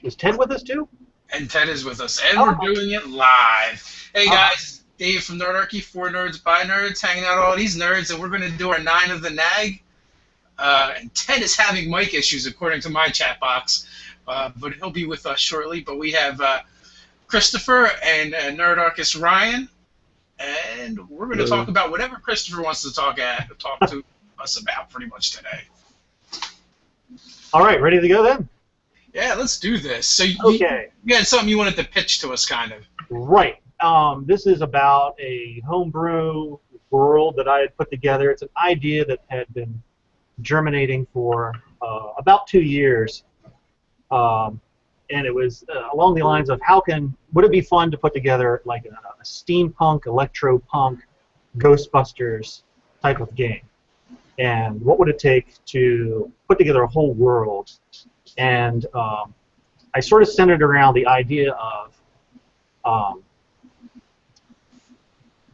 Is Ted with us too? And Ted is with us, and we're Oh, doing it live. Hey oh, guys, Dave from Nerdarchy, 4 Nerds by Nerds, hanging out with all these nerds, and we're going to do our 9 of the N.A.G. And Ted is having mic issues, according to my chat box, but he'll be with us shortly. But we have Christopher and Nerdarchist Ryan, and we're going to talk about whatever Christopher wants to talk to us about pretty much today. all right, ready to go then? Yeah, let's do this. So Okay. you had something you wanted to pitch to us, kind of. Right. This is about a homebrew world that I had put together. It's an idea that had been germinating for about 2 years, and it was along the lines of would it be fun to put together like a steampunk, electro-punk, Ghostbusters type of game, and what would it take to put together a whole world? And I sort of centered around the idea of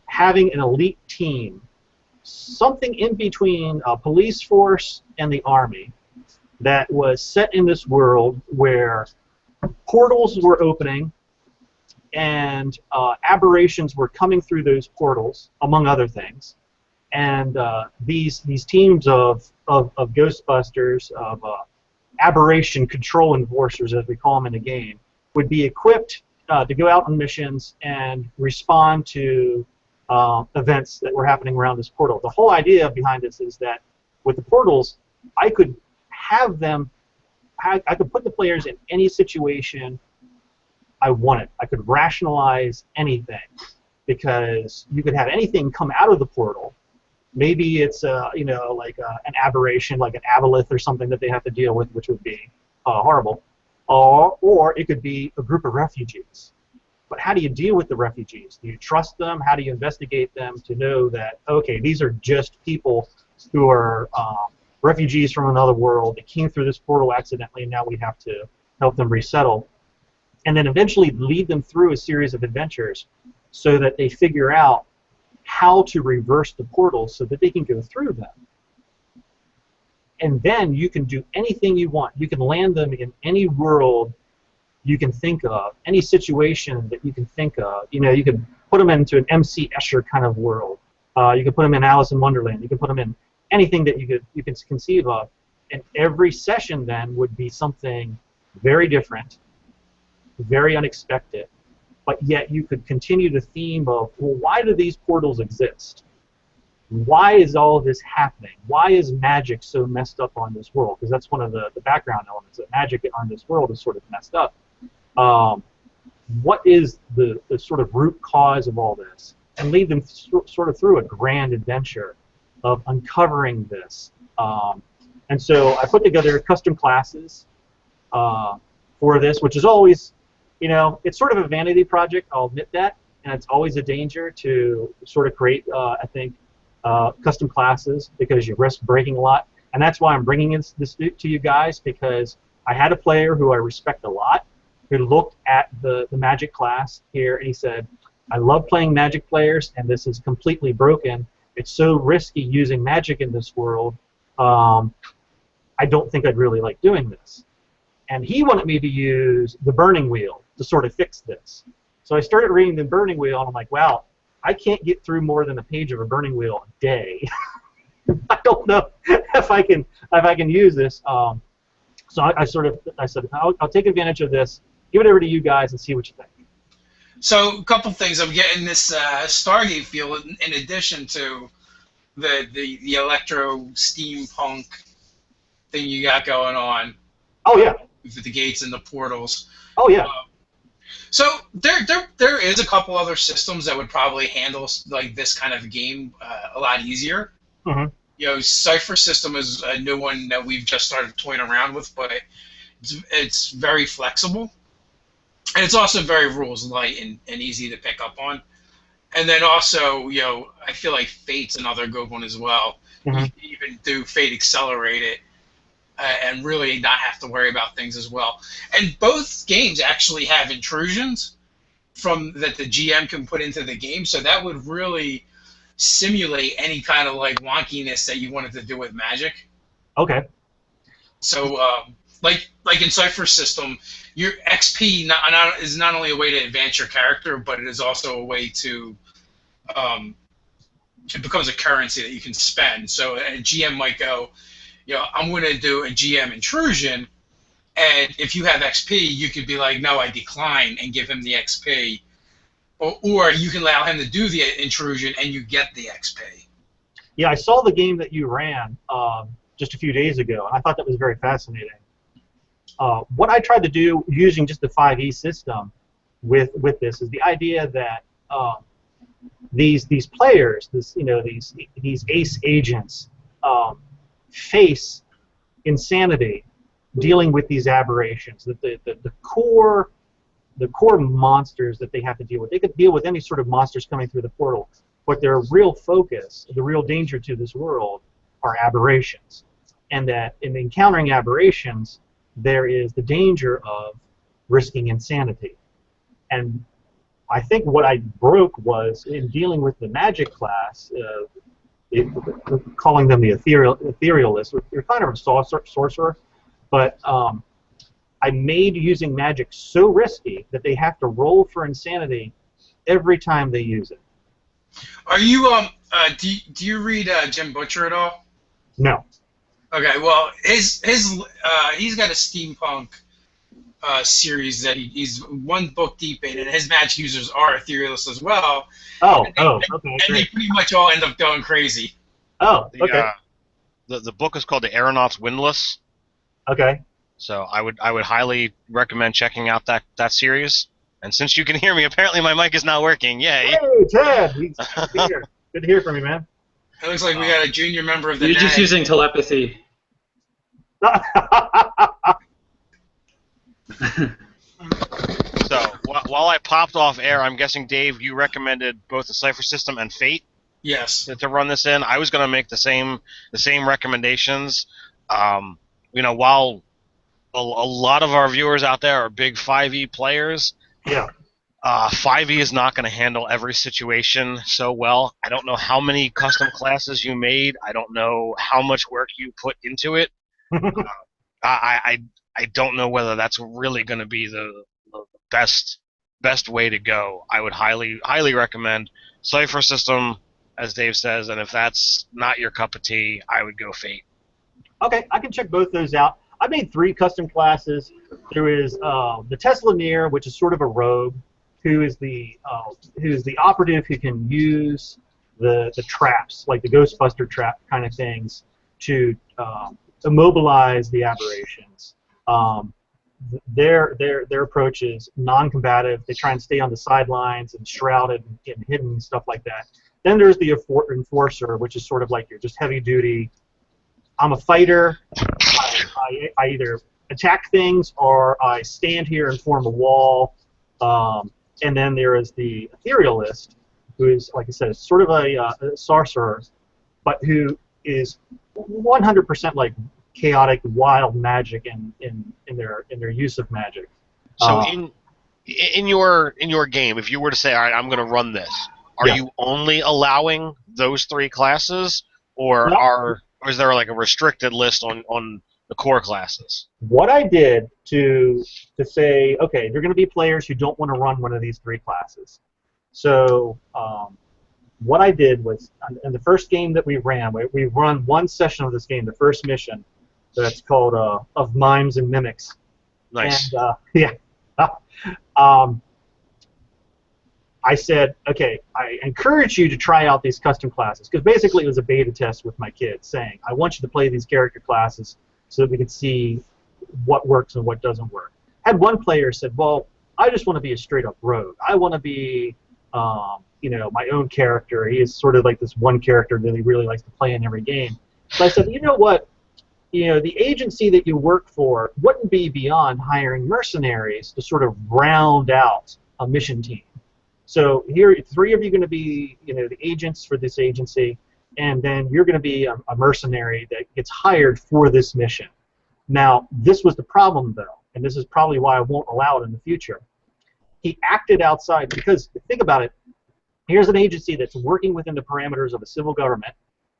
having an elite team, something in between a police force and the army, that was set in this world where portals were opening and aberrations were coming through those portals, among other things. And these teams of Ghostbusters, of aberration control enforcers, as we call them in the game, would be equipped to go out on missions and respond to events that were happening around this portal. The whole idea behind this is that with the portals, I could have them, I could put the players in any situation I wanted. I could rationalize anything, because you could have anything come out of the portal. Maybe it's like an aberration, like an aboleth or something that they have to deal with, which would be horrible. Or it could be a group of refugees. But how do you deal with the refugees? Do you trust them? How do you investigate them to know that, okay, these are just people who are refugees from another world. They came through this portal accidentally, and now we have to help them resettle. And then eventually lead them through a series of adventures so that they figure out how to reverse the portals so that they can go through them. And then you can do anything you want. You can land them in any world you can think of, any situation that you can think of. You know, you can put them into an M.C. Escher kind of world. You can put them in Alice in Wonderland. You can put them in anything that you can conceive of. And every session then would be something very different, very unexpected. But yet you could continue the theme of, well, why do these portals exist? Why is all of this happening? Why is magic so messed up on this world? Because that's one of the background elements, that magic on this world is sort of messed up. What is the sort of root cause of all this? And lead them sort of through a grand adventure of uncovering this. And so I put together custom classes for this, which is always, it's sort of a vanity project, I'll admit that, and it's always a danger to sort of create, I think, custom classes, because you risk breaking a lot. And that's why I'm bringing this to you guys, because I had a player who I respect a lot who looked at the Magic class here, and he said, I love playing Magic players, and this is completely broken. It's so risky using Magic in this world. I don't think I'd really like doing this. And he wanted me to use the Burning Wheel to sort of fix this. So I started reading the Burning Wheel, and I'm like, wow, I can't get through more than a page of a Burning Wheel a day. I don't know if I can use this. So I said, I'll take advantage of this, give it over to you guys, and see what you think. So a couple things. I'm getting this Stargate feel in addition to the electro steampunk thing you got going on. Oh yeah. With the gates and the portals. Oh yeah. So there is a couple other systems that would probably handle like this kind of game a lot easier. Mm-hmm. Cypher system is a new one that we've just started toying around with, but it's very flexible, and it's also very rules light and easy to pick up on. And then also, I feel like Fate's another good one as well. Mm-hmm. You can even do Fate Accelerate it. And really not have to worry about things as well. And both games actually have intrusions that the GM can put into the game, so that would really simulate any kind of like wonkiness that you wanted to do with Magic. Okay. So like in Cypher System, your XP is not only a way to advance your character, but it is also a way to it becomes a currency that you can spend. So a GM might go, I'm going to do a GM intrusion, and if you have XP, you could be like, no, I decline, and give him the XP, or you can allow him to do the intrusion and you get the XP. Yeah, I saw the game that you ran just a few days ago, and I thought that was very fascinating. What I tried to do using just the 5e system with this is the idea that these players, these ace agents, face insanity dealing with these aberrations. That the core monsters that they have to deal with. They could deal with any sort of monsters coming through the portal, but their real focus, the real danger to this world, are aberrations, and that in encountering aberrations, there is the danger of risking insanity. And I think what I broke was in dealing with the magic class, calling them the etherealists. They're kind of a sorcerer, but I made using magic so risky that they have to roll for insanity every time they use it. Are you do you read Jim Butcher at all? No. Okay, well he's got a steampunk series that he's one book deep in, and his magic users are etherealists as well. Okay, and great. They pretty much all end up going crazy. Oh, okay. The book is called The Aeronaut's Windlass. Okay. So I would hey, highly recommend checking out that series. And since you can hear me, apparently my mic is not working. Yay! Hey, Ted! Good to hear from you, man. It looks like we got a junior member of the You're just NAG. using telepathy. So while I popped off air, I'm guessing, Dave, you recommended both the Cypher System and Fate Yes. to run this in. I was going to make the same recommendations. While a lot of our viewers out there are big 5e players, Yeah. 5e is not going to handle every situation so well. I don't know how many custom classes you made. I don't know how much work you put into it. I don't know whether that's really going to be the best way to go. I would highly recommend Cypher System, as Dave says, and if that's not your cup of tea, I would go Fate. Okay, I can check both those out. I made 3 custom classes. There is the Teslaneer, which is sort of a rogue, who is the operative who can use the traps, like the Ghostbuster trap kind of things, to immobilize the aberrations. Their approach is non-combative. They try and stay on the sidelines and shrouded and hidden and stuff like that. Then there's the Enforcer, which is sort of like you're just heavy duty. I'm a fighter. I either attack things or I stand here and form a wall. And then there is the Etherealist, who is, like I said, sort of a sorcerer, but who is 100% like chaotic, wild magic in their use of magic. So in your game, if you were to say, all right, I'm going to run this, are you only allowing those 3 classes, or or is there like a restricted list on the core classes? What I did to say, okay, there are going to be players who don't want to run one of these 3 classes. So what I did was, in the first game that we ran, we run one session of this game, the first mission, that's called Of Mimes and Mimics. Nice. And, I said, okay, I encourage you to try out these custom classes, because basically it was a beta test with my kids, saying, I want you to play these character classes so that we can see what works and what doesn't work. I had one player said, well, I just want to be a straight-up rogue. I want to be, my own character. He is sort of like this one character that he really likes to play in every game. So I said, you know what? The agency that you work for wouldn't be beyond hiring mercenaries to sort of round out a mission team. So here, 3 of you are going to be, the agents for this agency, and then you're going to be a mercenary that gets hired for this mission. Now, this was the problem, though, and this is probably why I won't allow it in the future. He acted outside, because, think about it, here's an agency that's working within the parameters of a civil government.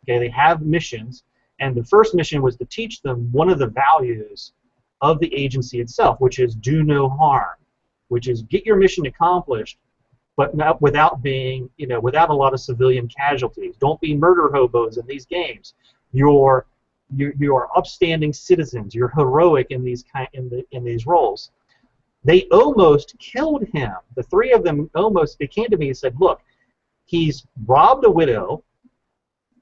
Okay, they have missions, and the first mission was to teach them one of the values of the agency itself, which is do no harm, which is get your mission accomplished, but not without being, without a lot of civilian casualties. Don't be murder hobos in these games. You're upstanding citizens. You're heroic in these roles. They almost killed him. The three of them almost. They came to me and said, "Look, he's robbed a widow.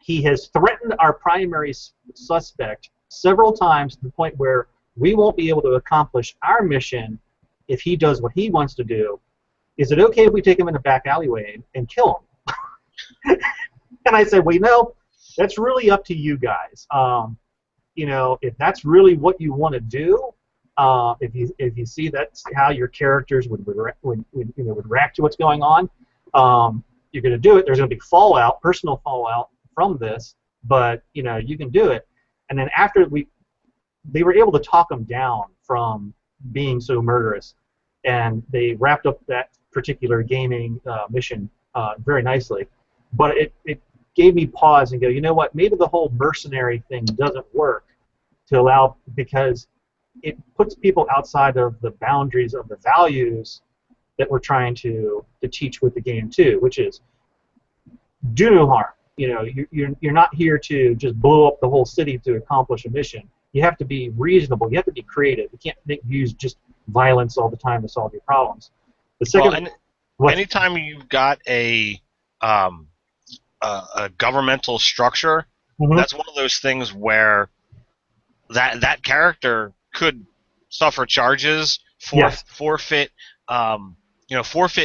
He has threatened our primary suspect several times to the point where we won't be able to accomplish our mission if he does what he wants to do. Is it okay if we take him in a back alleyway and kill him?" And I said, "Well, that's really up to you guys. If that's really what you want to do, if you see that's how your characters would react to what's going on, you're going to do it. There's going to be fallout, personal fallout from this, but you can do it." And then after they were able to talk him down from being so murderous, and they wrapped up that particular gaming mission very nicely. But it gave me pause and go, you know what? Maybe the whole mercenary thing doesn't work because it puts people outside of the boundaries of the values that we're trying to teach with the game too, which is do no harm. You're not here to just blow up the whole city to accomplish a mission. You have to be reasonable. You have to be creative. You can't use just violence all the time to solve your problems. The second, anytime you've got a governmental structure, that's one of those things where that character could suffer charges, forfeit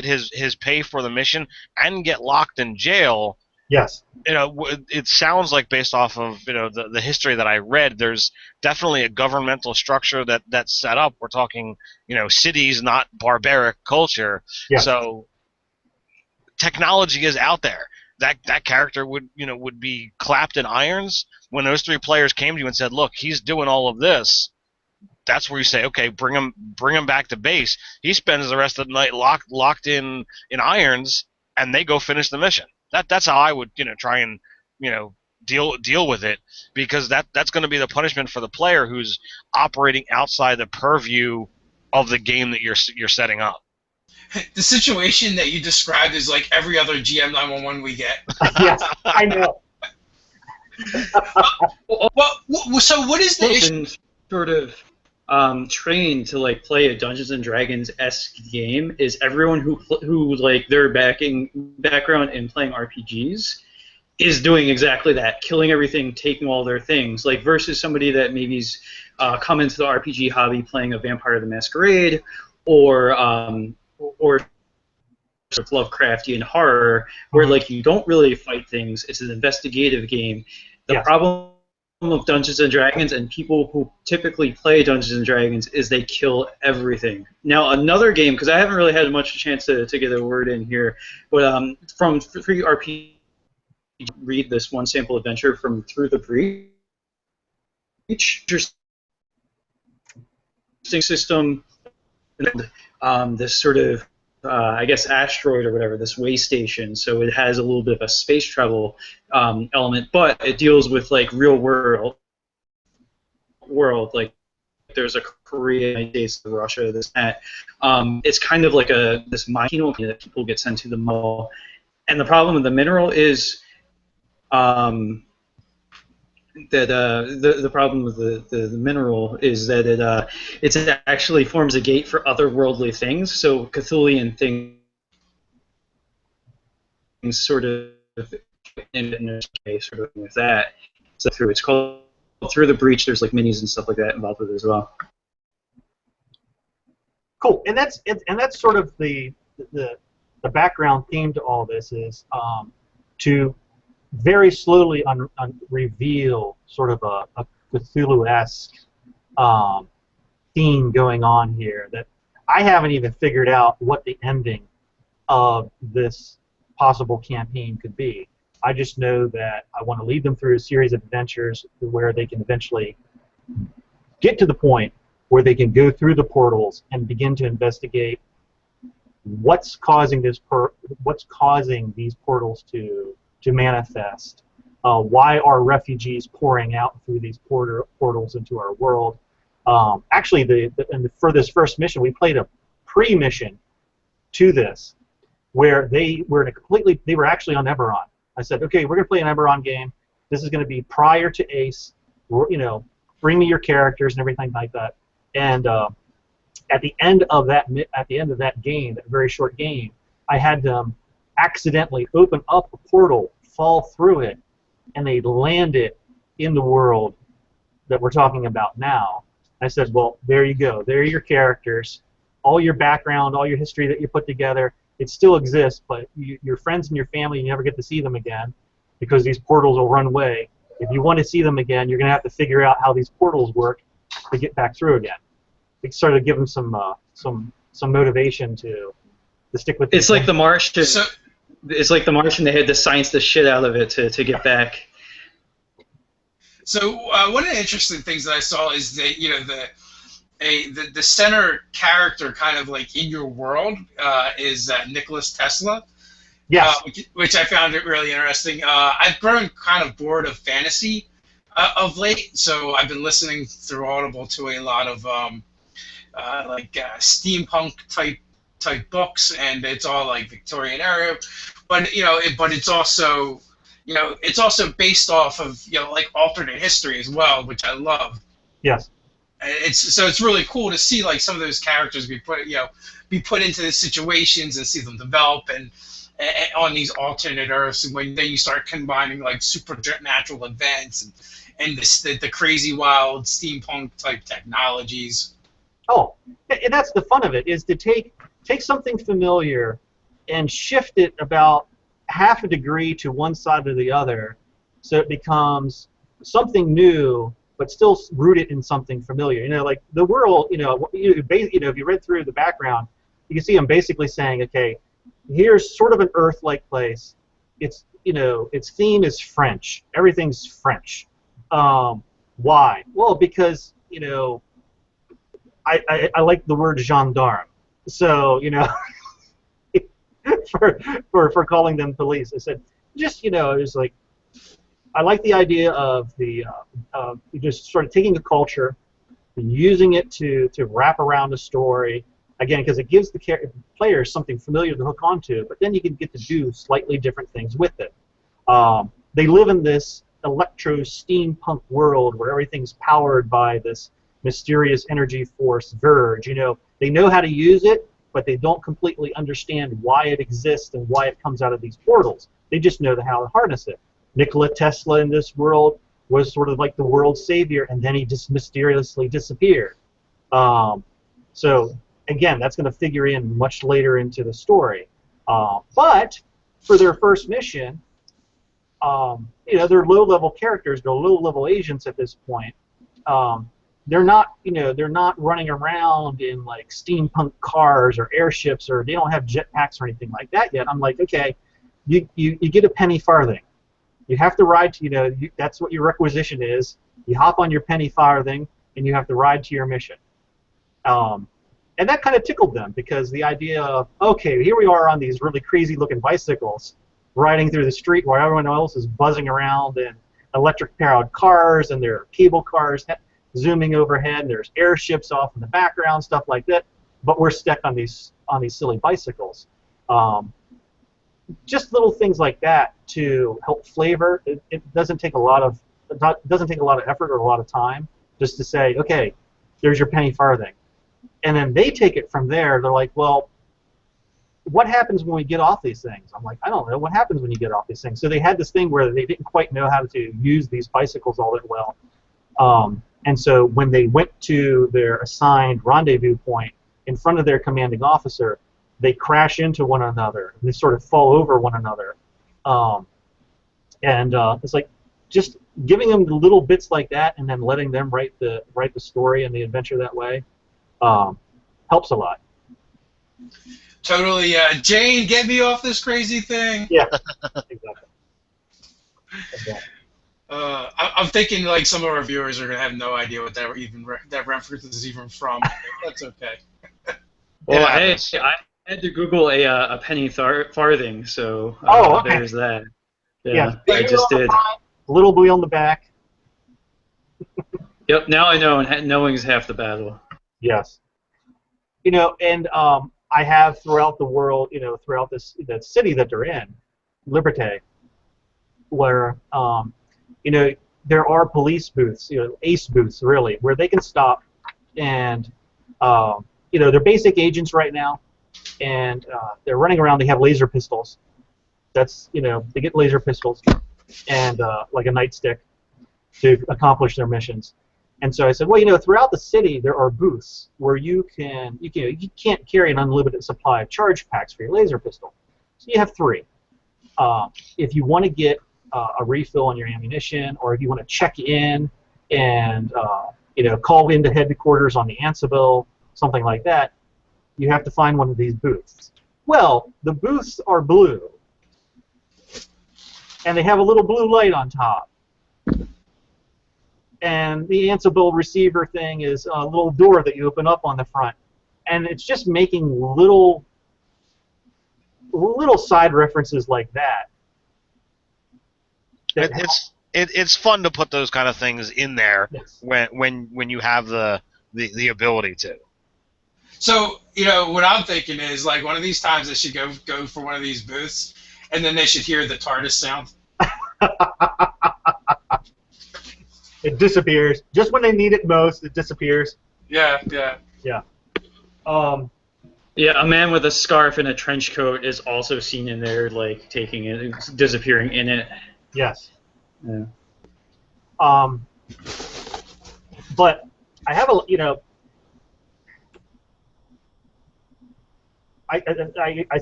his pay for the mission, and get locked in jail. Yes. It sounds like, based off of the history that I read, there's definitely a governmental structure that's set up. We're talking cities, not barbaric culture. Yes. So technology is out there. That character would be clapped in irons when those three players came to you and said, "Look, he's doing all of this." That's where you say, "Okay, bring him back to base." He spends the rest of the night locked in irons, and they go finish the mission. That's how I would try and deal with it, because that's going to be the punishment for the player who's operating outside the purview of the game that you're setting up. The situation that you described is like every other GM 911 we get. Yes, I know. So what is the issue? Sort of trained to play a Dungeons and Dragons-esque game is everyone who their background in playing RPGs is doing exactly that, killing everything, taking all their things, versus somebody that maybe's come into the RPG hobby playing a Vampire the Masquerade or sort of Lovecraftian horror, where you don't really fight things. It's an investigative game. The problem of Dungeons and Dragons and people who typically play Dungeons and Dragons is they kill everything. Now, another game, because I haven't really had much chance to get a word in here, but from free RPG, read this one sample adventure from Through the Breach. System, this sort of I guess asteroid or whatever, this way station, so it has a little bit of a space travel element, but it deals with real world, there's a Korea, United States, Russia, this, that. It's kind of like this mineral that people get sent to the mall, and the problem with the mineral is that the problem with the mineral is that it actually forms a gate for otherworldly things. So Cthulhian things sort of with that. So it's called Through the Breach. There's minis and stuff like that involved with it as well. Cool, and that's sort of the background theme to all this is to very slowly reveal sort of a Cthulhu-esque theme going on here that I haven't even figured out what the ending of this possible campaign could be. I just know that I want to lead them through a series of adventures where they can eventually get to the point where they can go through the portals and begin to investigate what's causing these portals to manifest. Why are refugees pouring out through these portals into our world? Actually, for this first mission, we played a pre-mission to this, where they were they were actually on Eberron. I said, okay, we're gonna play an Eberron game. This is gonna be prior to Ace. Bring me your characters and everything like that. And at the end of that game, that very short game, I had them accidentally open up a portal, fall through it, and they landed in the world that we're talking about now. I said, well, there you go. There are your characters. All your background, all your history that you put together, it still exists, but your friends and your family, you never get to see them again because these portals will run away. If you want to see them again, you're going to have to figure out how these portals work to get back through again. It sort of give them some motivation to stick with. It's like the Martian. It's like the Martian. They had to science the shit out of it to get back. So one of the interesting things that I saw is that the center character kind of like in your world is Nikola Tesla. Yes. Which I found it really interesting. I've grown kind of bored of fantasy of late, so I've been listening through Audible to a lot of steampunk type books, and it's all like Victorian era, but it's also based off of like alternate history as well, which I love. Yes. It's really cool to see like some of those characters be put into the situations and see them develop and on these alternate Earths, and when then you start combining like supernatural events and the crazy wild steampunk type technologies. Oh, and that's the fun of it, is to take something familiar and shift it about half a degree to one side or the other, so it becomes something new, but still rooted in something familiar. Like the world. If you read through the background, you can see I'm basically saying, okay, here's sort of an Earth-like place. Its theme is French. Everything's French. Why? Well, because I like the word gendarme. So for calling them police, I said it's like I like the idea of just sort of taking a culture, using it to wrap around a story. Again, because it gives the players something familiar to hook onto, but then you can get to do slightly different things with it. They live in this electro-steampunk world where everything's powered by this mysterious energy force, Verge. They know how to use it, but they don't completely understand why it exists and why it comes out of these portals. They just know how to harness it. Nikola Tesla in this world was sort of like the world's savior, and then he just mysteriously disappeared. So again, that's going to figure in much later into the story. But for their first mission, they're low-level characters. They're low-level agents at this point. They're not running around in like steampunk cars or airships, or they don't have jetpacks or anything like that yet. I'm like, okay, you get a penny farthing. You have to ride to, that's what your requisition is. You hop on your penny farthing, and you have to ride to your mission. And that kind of tickled them, because the idea of, okay, here we are on these really crazy-looking bicycles riding through the street while everyone else is buzzing around in electric-powered cars, and there are cable cars zooming overhead, and there's airships off in the background, stuff like that, but we're stuck on these silly bicycles. Just little things like that to help flavor. It doesn't take a lot of effort or a lot of time just to say, okay, there's your penny farthing. And then they take it from there. They're like, well, what happens when we get off these things? I'm like, I don't know. What happens when you get off these things? So they had this thing where they didn't quite know how to use these bicycles all that well. And so when they went to their assigned rendezvous point in front of their commanding officer, they crash into one another. They sort of fall over one another. It's like just giving them the little bits like that, and then letting them write the story and the adventure that way helps a lot. Totally. Jane, get me off this crazy thing. Yeah, exactly. I'm thinking like some of our viewers are gonna have no idea what that reference is even from. That's okay. Well, I had to Google a penny farthing, so okay. There's that. Yeah, I just did. Little wheel on the back. Yep. Now I know, and knowing is half the battle. Yes. And I have throughout the world, throughout that city that they're in, Liberté, where there are police booths, ace booths really, where they can stop and they're basic agents right now, and they're running around. They have laser pistols. They get laser pistols and like a nightstick to accomplish their missions. And so I said, well, throughout the city there are booths where you can't carry an unlimited supply of charge packs for your laser pistol. So you have 3. If you want to get a refill on your ammunition, or if you want to check in and call into headquarters on the Ansible, something like that, you have to find one of these booths. Well, the booths are blue, and they have a little blue light on top. And the Ansible receiver thing is a little door that you open up on the front, and it's just making little side references like that. It's fun to put those kind of things in there. Yes. when you have the ability to. So, what I'm thinking is, like, one of these times they should go for one of these booths, and then they should hear the TARDIS sound. It disappears. Just when they need it most, it disappears. Yeah. Yeah. Yeah, a man with a scarf and a trench coat is also seen in there, like, taking it, disappearing in it. Yes. Yeah. But I have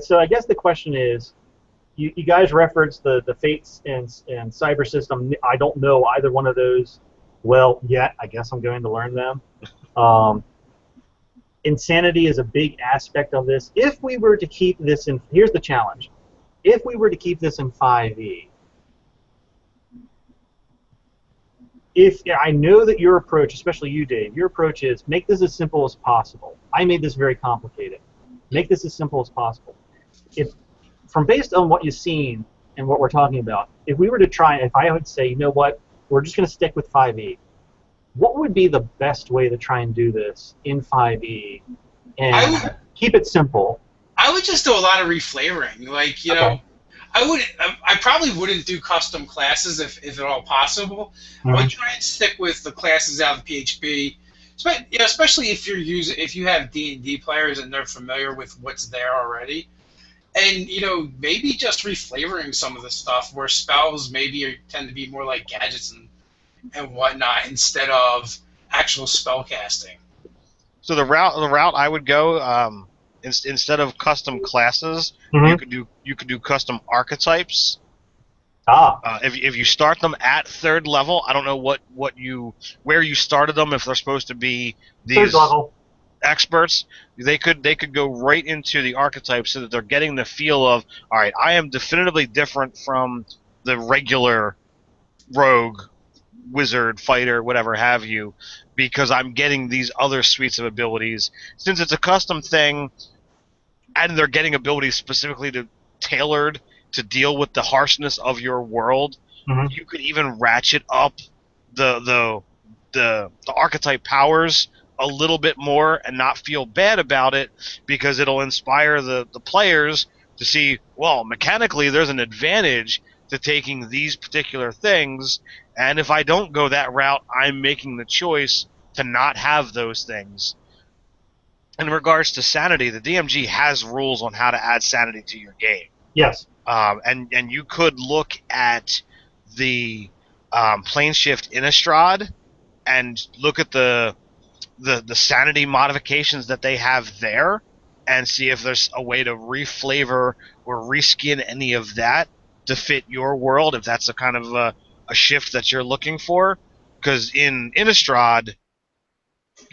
so I guess the question is, you guys referenced the Fates and Cyber System. I don't know either one of those well yet. I guess I'm going to learn them. Insanity is a big aspect of this. If we were to keep this in, here's the challenge. If we were to keep this in 5e, I know that your approach, especially you, Dave, your approach is make this as simple as possible. I made this very complicated. Make this as simple as possible. Based on what you've seen and what we're talking about, if we were to try, if I would say, you know what, we're just going to stick with 5e, what would be the best way to try and do this in 5e and keep it simple? I would just do a lot of reflavoring. Like, Okay. I probably wouldn't do custom classes if at all possible. Mm-hmm. I would try and stick with the classes out of PHP, especially if you have D&D players and they're familiar with what's there already. And, maybe just reflavoring some of the stuff where spells maybe tend to be more like gadgets and whatnot instead of actual spell casting. So the route I would go, instead of custom classes, Mm-hmm. you could do custom archetypes. If you start them at 3rd level, I don't know where you started them. If they're supposed to be these 3rd level experts, they could go right into the archetypes so that they're getting the feel of, all right, I am definitively different from the regular rogue, wizard, fighter, whatever have you, because I'm getting these other suites of abilities. Since it's a custom thing, and they're getting abilities specifically tailored to deal with the harshness of your world, Mm-hmm. you could even ratchet up the archetype powers a little bit more and not feel bad about it, because it'll inspire the players to see, well, mechanically there's an advantage to taking these particular things, and if I don't go that route, I'm making the choice to not have those things. In regards to sanity, the DMG has rules on how to add sanity to your game. Yes. And you could look at the plane shift Innistrad and look at the sanity modifications that they have there and see if there's a way to reflavor or reskin any of that to fit your world, if that's a kind of a shift that you're looking for. Because in Innistrad,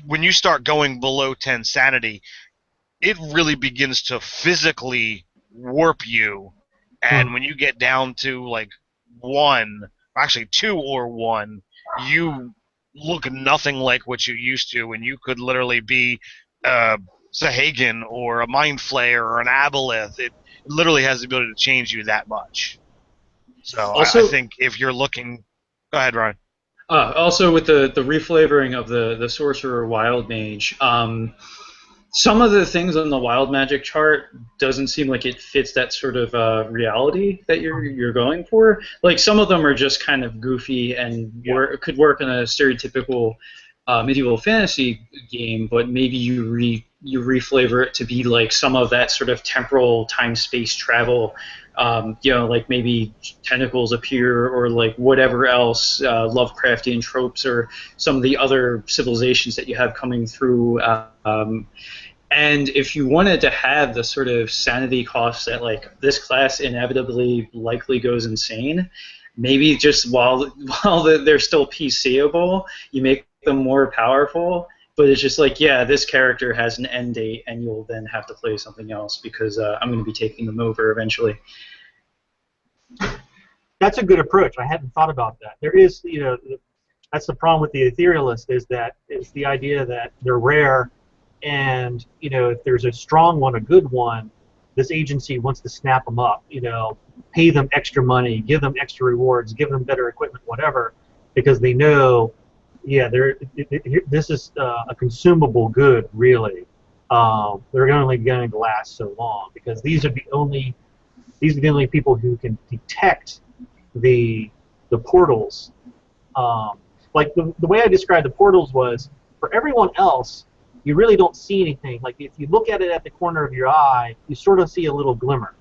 when you start going below 10 sanity, it really begins to physically warp you. And when you get down to like 1, actually 2 or 1, you look nothing like what you used to, and you could literally be Sahagan or a Mind Flayer or an Aboleth. It literally has the ability to change you that much. So Also, I think if you're looking... Go ahead, Ryan. Also, with the reflavoring of the sorcerer wild mage, some of the things on the wild magic chart doesn't seem like it fits that sort of reality that you're going for. Like some of them are just kind of goofy and could work in a stereotypical medieval fantasy game, but maybe you reflavor it to be like some of that sort of temporal time space travel. Like maybe tentacles appear, or like whatever else Lovecraftian tropes, or some of the other civilizations that you have coming through. And if you wanted to have the sort of sanity costs that like this class inevitably likely goes insane, maybe just while they're still PCable, you make them more powerful. But it's just like, yeah, this character has an end date, and you'll then have to play something else because I'm going to be taking them over eventually. That's a good approach. I hadn't thought about that. There is, that's the problem with the Etherealist, is that it's the idea that they're rare, and if there's a strong one, a good one, this agency wants to snap them up. Pay them extra money, give them extra rewards, give them better equipment, whatever, because they know, yeah, this is a consumable good, really. They're only going to last so long because these are the only people who can detect the portals. Like the way I described the portals was, for everyone else, you really don't see anything. Like if you look at it at the corner of your eye, you sort of see a little glimmer.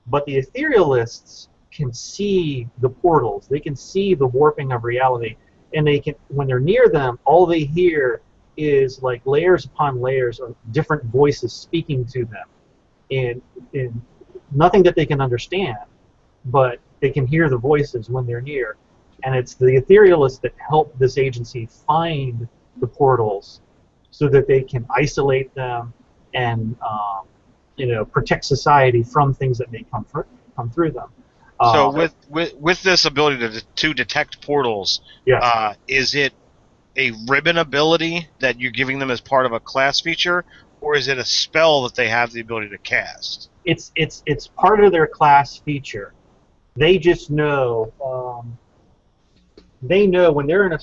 But the Etherealists can see the portals. They can see the warping of reality, and they can, when they're near them, all they hear is like layers upon layers of different voices speaking to them, and nothing that they can understand, but they can hear the voices when they're near. And it's the Etherealists that help this agency find the portals so that they can isolate them and protect society from things that may come through them. So with this ability to detect portals, yes. Is it a ribbon ability that you're giving them as part of a class feature, or is it a spell that they have the ability to cast? It's part of their class feature. They just know. They know when they're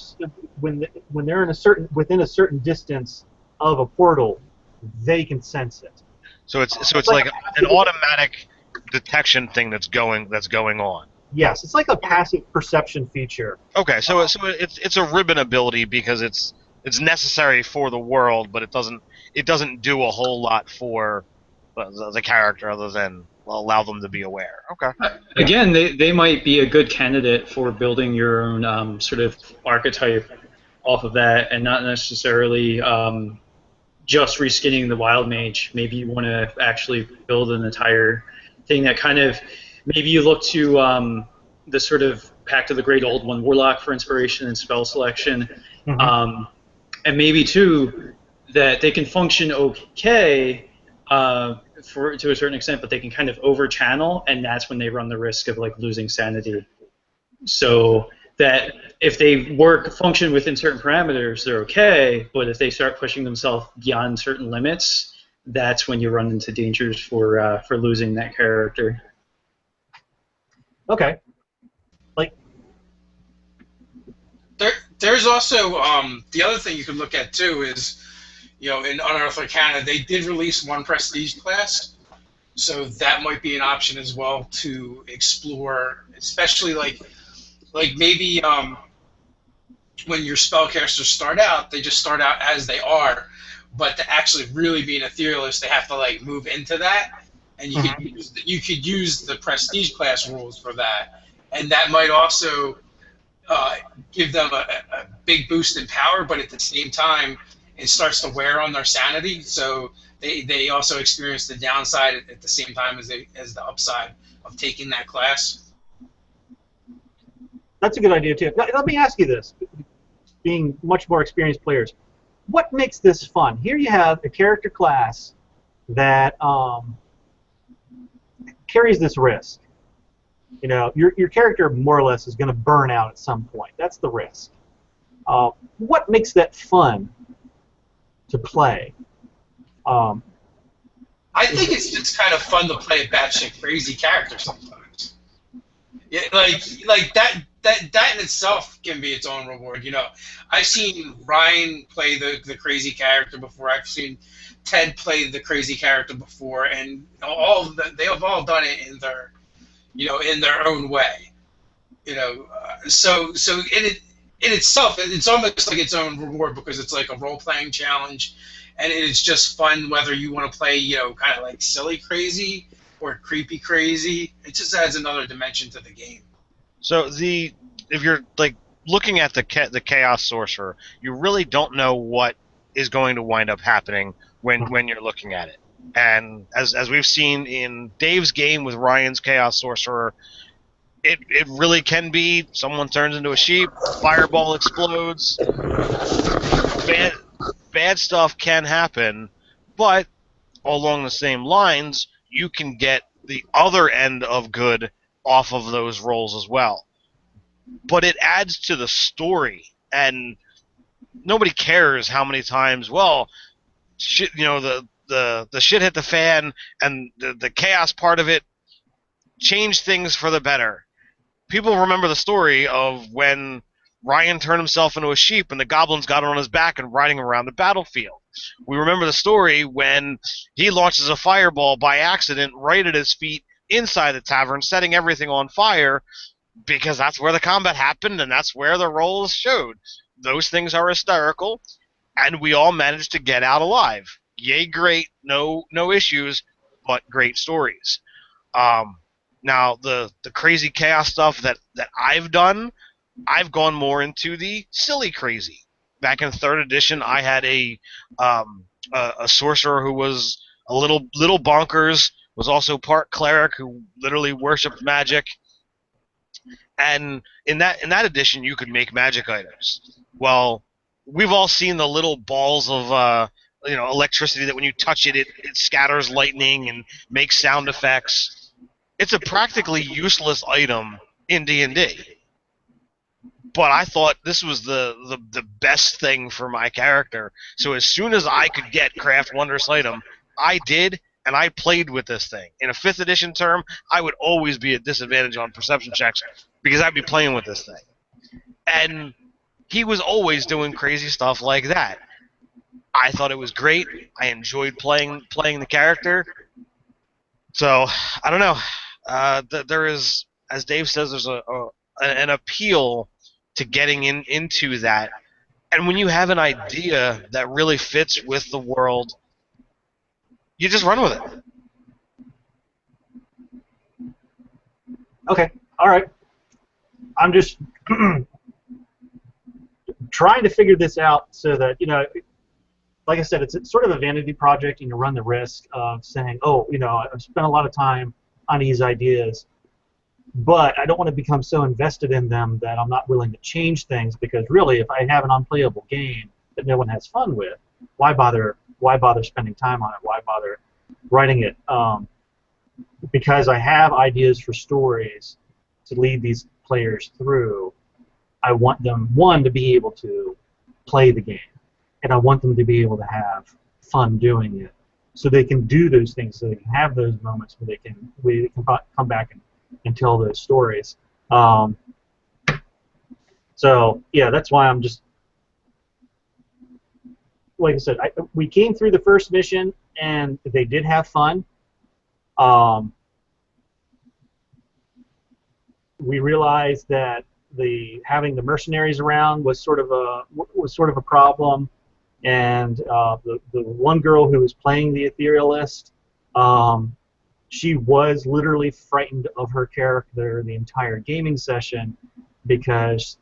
when they're within a certain distance of a portal, they can sense it. So it's like an automatic detection thing that's going on. Yes, it's like a passive perception feature. Okay, so it's a ribbon ability because it's necessary for the world, but it doesn't do a whole lot for the character other than allow them to be aware. Okay. Again, they might be a good candidate for building your own sort of archetype off of that, and not necessarily just reskinning the wild mage. Maybe you want to actually build an entire thing that kind of, maybe you look to the sort of Pact of the Great Old One Warlock for inspiration and spell selection, and maybe too that they can function okay to a certain extent, but they can kind of over channel, and that's when they run the risk of like losing sanity. So that if they function within certain parameters, they're okay, but if they start pushing themselves beyond certain limits, that's when you run into dangers for losing that character. Okay. Like there's also the other thing you could look at too is, in Unearthed Arcana they did release one prestige class, so that might be an option as well to explore, especially like maybe when your spellcasters start out, they just start out as they are, but to actually really be an Etherealist, they have to like move into that, and you could use the prestige class rules for that, and that might also give them a big boost in power, but at the same time, it starts to wear on their sanity, so they also experience the downside at the same time as the upside of taking that class. That's a good idea too. Now, let me ask you this: being much more experienced players, what makes this fun? Here you have a character class that carries this risk. Your character more or less is going to burn out at some point. That's the risk. What makes that fun to play? I think it's just kind of fun to play a batshit crazy character sometimes. Yeah, like that. that in itself can be its own reward. You know, I've seen Ryan play the crazy character before. I've seen Ted play the crazy character before, and they have all done it in their in their own way. So in itself, it's almost like its own reward because it's like a role playing challenge, and it's just fun whether you want to play kind of like silly crazy or creepy crazy. It just adds another dimension to the game. So if you're like looking at the chaos sorcerer, you really don't know what is going to wind up happening when you're looking at it. And as we've seen in Dave's game with Ryan's chaos sorcerer, it really can be someone turns into a sheep, fireball explodes, bad bad stuff can happen, but along the same lines, you can get the other end of good off of those rolls as well. But it adds to the story, and nobody cares how many times. Well, shit, the shit hit the fan, and the chaos part of it changed things for the better. People remember the story of when Ryan turned himself into a sheep and the goblins got on his back and riding around the battlefield. We remember the story when he launches a fireball by accident right at his feet inside the tavern, setting everything on fire, because that's where the combat happened and that's where the rolls showed. Those things are hysterical, and we all managed to get out alive. Yay, great, no issues, but great stories. Um, Now the crazy chaos stuff that I've done, I've gone more into the silly crazy. Back in third edition, I had a sorcerer who was a little bonkers, was also part cleric who literally worshipped magic. And in that edition, you could make magic items. Well, we've all seen the little balls of electricity that when you touch it, it scatters lightning and makes sound effects. It's a practically useless item in D&D. But I thought this was the best thing for my character. So as soon as I could get Craft Wondrous Item, I did, and I played with this thing. In a 5th edition term, I would always be at disadvantage on perception checks because I'd be playing with this thing. And he was always doing crazy stuff like that. I thought it was great. I enjoyed playing the character. So, I don't know. There is, as Dave says, there's an appeal to getting into that. And when you have an idea that really fits with the world, you just run with it. Okay, all right. I'm just trying to figure this out so that, like I said, it's sort of a vanity project, and you run the risk of saying, oh, I've spent a lot of time on these ideas, but I don't want to become so invested in them that I'm not willing to change things, because really, if I have an unplayable game that no one has fun with, why bother spending time on it? Why bother writing it? Because I have ideas for stories to lead these players through, I want them, one, to be able to play the game, and I want them to be able to have fun doing it, so they can do those things, so they can have those moments where they can come back and tell those stories. So yeah, that's why I'm just, like I said, we came through the first mission and they did have fun. We realized that having the mercenaries around was sort of a problem, and the one girl who was playing the etherealist, she was literally frightened of her character the entire gaming session, because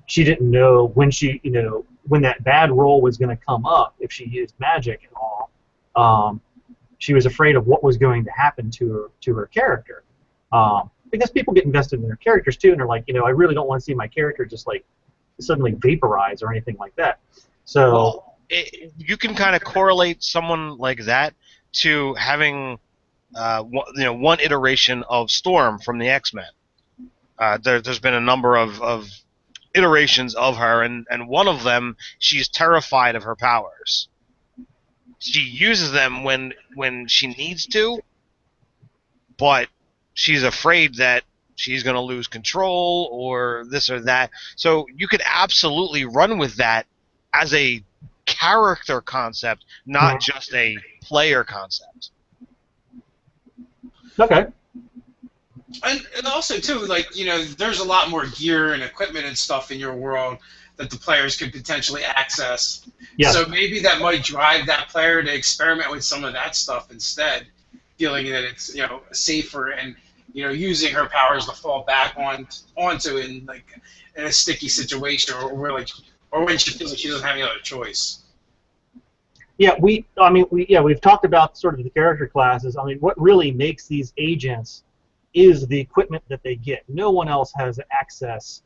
she didn't know when that bad roll was going to come up if she used magic at all. She was afraid of what was going to happen to her character. Because people get invested in their characters too, and they're like, I really don't want to see my character just like suddenly vaporize or anything like that. So well, you can kind of correlate someone like that to having one iteration of Storm from the X-Men. There's been a number of iterations of her, and one of them, she's terrified of her powers. She uses them when she needs to, but she's afraid that she's going to lose control or this or that. So you could absolutely run with that as a character concept, not just a player concept. Okay. And also too, like, you know, there's a lot more gear and equipment and stuff in your world that the players could potentially access. Yes. So maybe that might drive that player to experiment with some of that stuff instead, feeling that it's, you know, safer and, you know, using her powers to fall back onto in like in a sticky situation or where like or when she feels like she doesn't have any other choice. Yeah, we've talked about sort of the character classes. I mean, what really makes these agents is the equipment that they get. No one else has access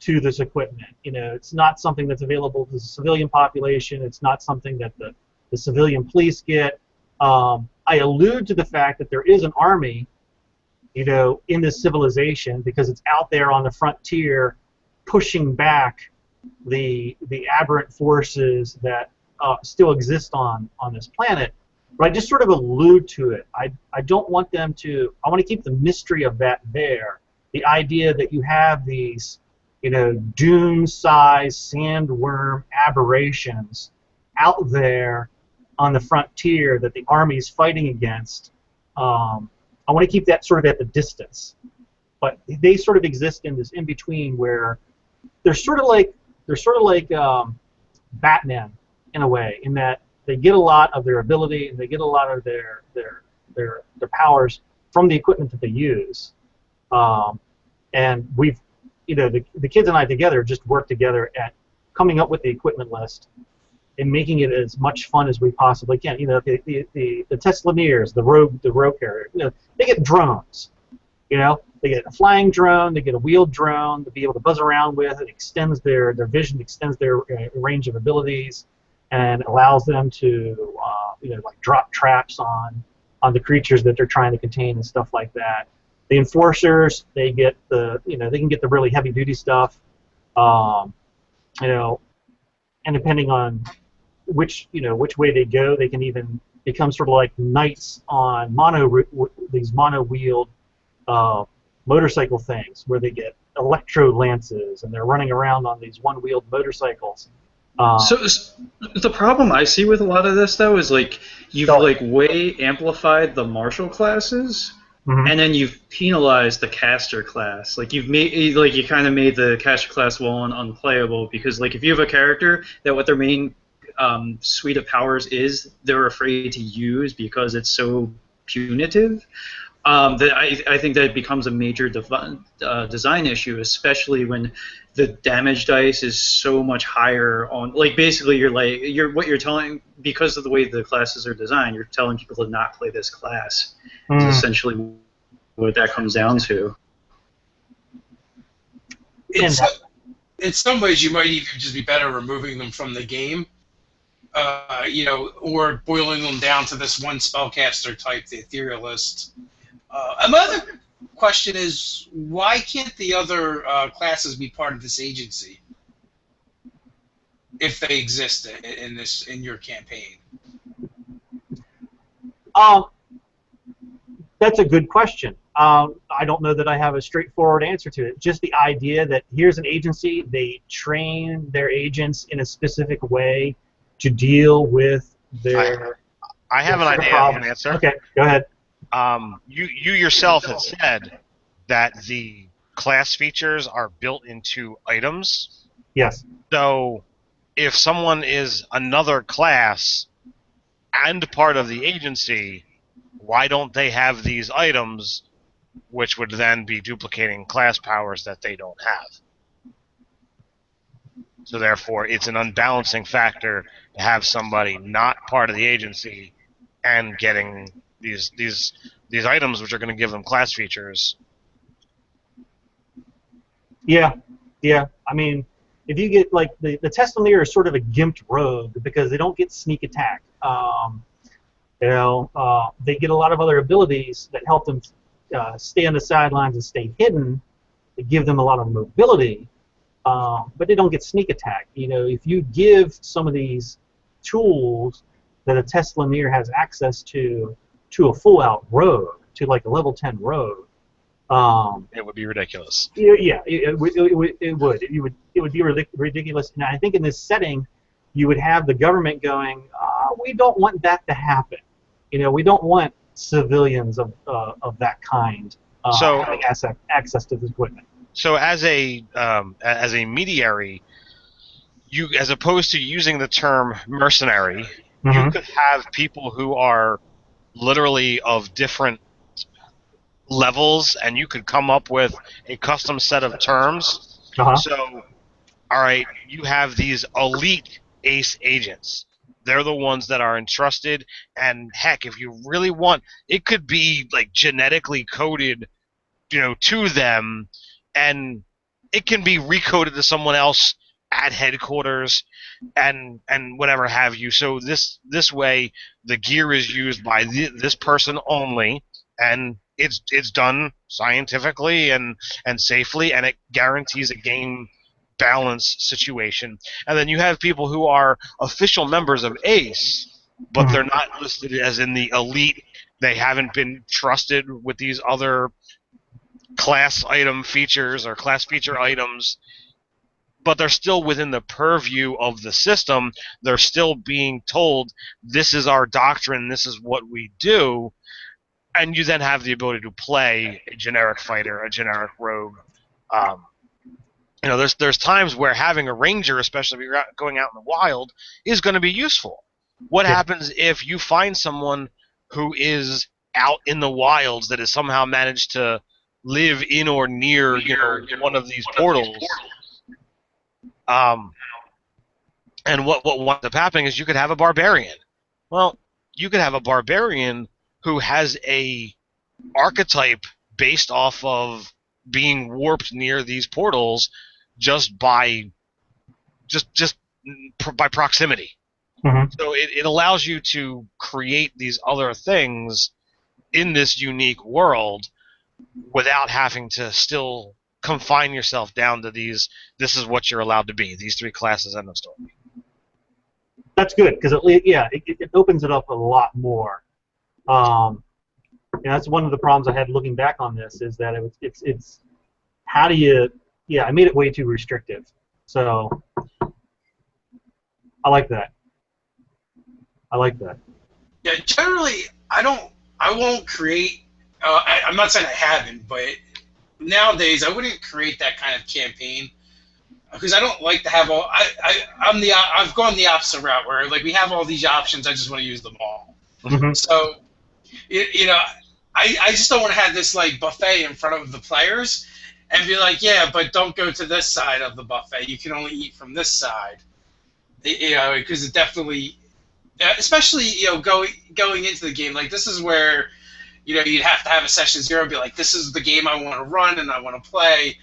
to this equipment. You know, it's not something that's available to the civilian population. It's not something that the civilian police get. I allude to the fact that there is an army, you know, in this civilization because it's out there on the frontier pushing back the aberrant forces that still exist on this planet. But I just sort of allude to it. I don't want them to. I want to keep the mystery of that there. The idea that you have these, you know, Dune-sized sandworm aberrations out there on the frontier that the army's fighting against. I want to keep that sort of at the distance. But they sort of exist in this in between where they're sort of like Batman in a way, in that they get a lot of their ability and they get a lot of their powers from the equipment that they use. And we've, you know, the kids and I together just work together at coming up with the equipment list and making it as much fun as we possibly can. You know, the Teslaneers, the rogue carrier, you know, they get drones. You know, they get a flying drone, they get a wheeled drone to be able to buzz around with. It extends their vision, extends their range of abilities, and allows them to, you know, like drop traps on the creatures that they're trying to contain and stuff like that. The enforcers, they get the, you know, they can get the really heavy duty stuff, you know, and depending on which way they go, they can even become sort of like knights on these mono-wheeled motorcycle things, where they get electro lances and they're running around on these one-wheeled motorcycles. So the problem I see with a lot of this, though, is like you've like way amplified the martial classes, and then you've penalized the caster class. Like you kind of made the caster class one unplayable because like if you have a character that what their main suite of powers is, they're afraid to use because it's so punitive. That I think that it becomes a major design issue, especially when the damage dice is so much higher on. Like basically, what you're telling, because of the way the classes are designed, you're telling people to not play this class. Is essentially what that comes down to. In some ways, you might even just be better removing them from the game. You know, or boiling them down to this one spellcaster type, the Etherealist. Another question is, why can't the other classes be part of this agency if they exist in your campaign? That's a good question. I don't know that I have a straightforward answer to it. Just the idea that here's an agency, they train their agents in a specific way to deal with their. I have an idea of an answer. Okay, go ahead. You yourself had said that the class features are built into items. Yes. So if someone is another class and part of the agency, why don't they have these items, which would then be duplicating class powers that they don't have? So therefore, it's an unbalancing factor to have somebody not part of the agency and getting these items, which are going to give them class features. Yeah. I mean, if you get like the Teslaneer is sort of a gimped rogue because they don't get sneak attack. You know, they get a lot of other abilities that help them stay on the sidelines and stay hidden. They give them a lot of mobility, but they don't get sneak attack. You know, if you give some of these tools that a Teslaneer has access to a full-out rogue, to like a level 10 rogue, It would be ridiculous. Yeah, it would. It would be ridiculous. And I think in this setting, you would have the government going, "We don't want that to happen. We don't want civilians of that kind having access to this equipment." So as a mediary, you, as opposed to using the term mercenary, you could have people who are literally of different levels, and you could come up with a custom set of terms. So, all right, you have these elite ace agents. They're the ones that are entrusted, and heck, if you really want, it could be like genetically coded, to them, and it can be recoded to someone else at headquarters, and whatever have you. So this way, the gear is used by this person only, and it's done scientifically and safely, and it guarantees a game balance situation. And then you have people who are official members of ACE, but they're not listed as in the elite. They haven't been trusted with these other class item features or class feature items, but they're still within the purview of the system. They're still being told, this is our doctrine, this is what we do, and you then have the ability to play a generic fighter, a generic rogue. There's times where having a ranger, especially if you're going out in the wild, is going to be useful. What happens if you find someone who is out in the wilds that has somehow managed to live in or near, one of these portals? And what winds up happening is you could have a barbarian. Well, you could have a barbarian who has a archetype based off of being warped near these portals just by proximity. So it allows you to create these other things in this unique world without having to still confine yourself down to these. This is what you're allowed to be. These three classes, end of story. That's good, because it opens it up a lot more. That's one of the problems I had looking back on this, is that it's how do you, I made it way too restrictive. So I like that. Yeah, generally I won't create. I'm not saying I haven't, but nowadays I wouldn't create that kind of campaign, because I don't like to have all. I've gone the opposite route, where like we have all these options. I just want to use them all. So, I just don't want to have this like buffet in front of the players and be like, yeah, but don't go to this side of the buffet. You can only eat from this side. Because it definitely, especially going into the game, like this is where you'd have to have a session 0 and be like, this is the game I want to run and I want to play.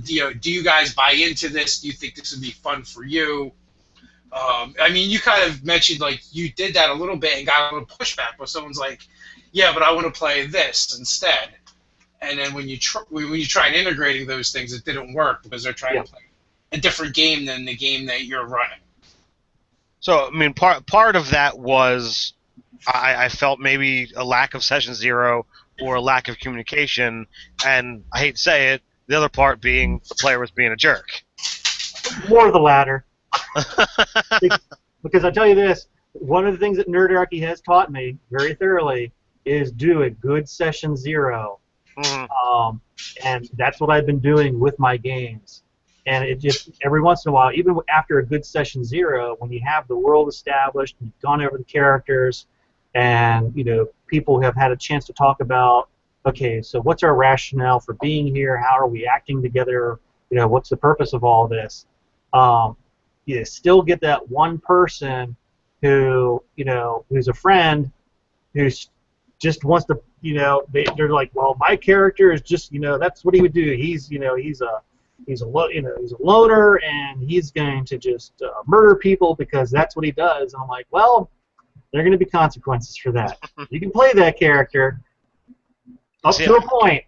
Do you guys buy into this? Do you think this would be fun for you? I mean, you kind of mentioned like you did that a little bit and got a little pushback, but someone's like, yeah, but I want to play this instead. And then when you try and integrating those things, it didn't work because they're trying to play a different game than the game that you're running. So, I mean, part of that was I felt maybe a lack of session 0 or a lack of communication, and I hate to say it, the other part being the player was being a jerk. More of the latter. Because I tell you this, one of the things that Nerdarchy has taught me very thoroughly is do a good session 0. And that's what I've been doing with my games. And it just, every once in a while, even after a good session 0, when you have the world established, and you've gone over the characters, and people have had a chance to talk about, okay, so what's our rationale for being here? How are we acting together? What's the purpose of all this? You still get that one person who, who's a friend, who's just wants to, they're like, well, my character is just, that's what he would do. He's a loner, and he's going to just murder people because that's what he does. And I'm like, well, there are going to be consequences for that. You can play that character up to a point.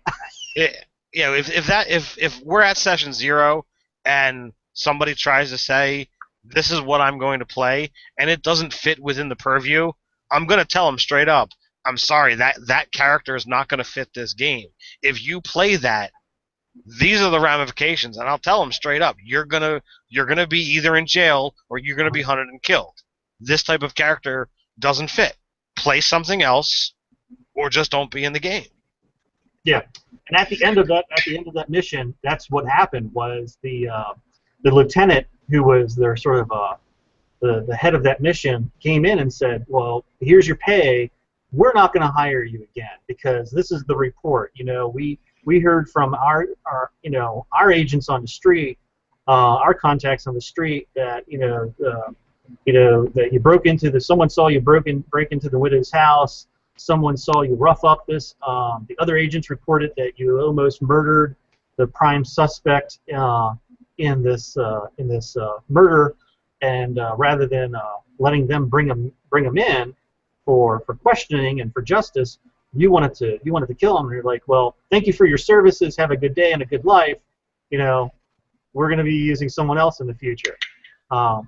If we're at session 0 and somebody tries to say, this is what I'm going to play, and it doesn't fit within the purview, I'm going to tell them straight up, I'm sorry, that character is not going to fit this game. If you play that, these are the ramifications, and I'll tell them straight up: you're gonna be either in jail or you're gonna be hunted and killed. This type of character doesn't fit. Play something else, or just don't be in the game. Yeah, and at the end of that mission, that's what happened. Was the lieutenant who was their sort of the head of that mission came in and said, "Well, here's your pay. We're not going to hire you again because this is the report. You know, we heard from our agents on the street, our contacts on the street that that you broke into someone saw you break into the widow's house. Someone saw you rough up this. The other agents reported that you almost murdered the prime suspect in this murder, and rather than letting them bring him in for questioning and for justice, you wanted to kill him." And you're like, "Well, thank you for your services. Have a good day and a good life. You know, we're going to be using someone else in the future."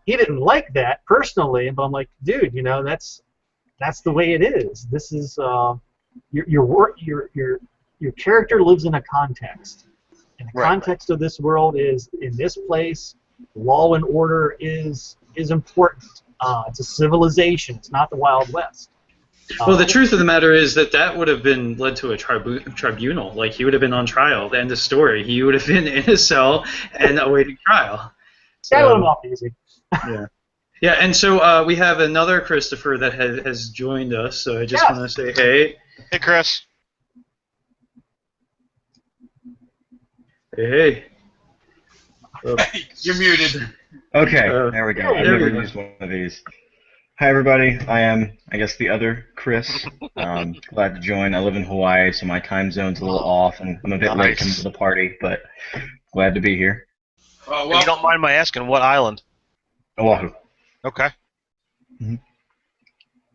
He didn't like that personally, but I'm like, "Dude, you know, that's the way it is. This is your character lives in a context, and the context of this world is in this place. Law and order is important. It's a civilization. It's not the Wild West." Well, the truth of the matter is that would have been led to a tribunal. Like, he would have been on trial. The end of story. He would have been in a cell and awaiting trial. So, let him off easy. Yeah. Yeah, and so we have another Christopher that has joined us, so I just want to say hey. Hey, Chris. Hey. Oh. You're muted. Okay, there we go. I've never used one of these. Hi, everybody. I am, I guess, the other Chris. Glad to join. I live in Hawaii, so my time zone's a little off, and I'm a bit late coming to the party, but glad to be here. Well, if you don't mind my asking, what island? Oahu. Okay. Mm-hmm.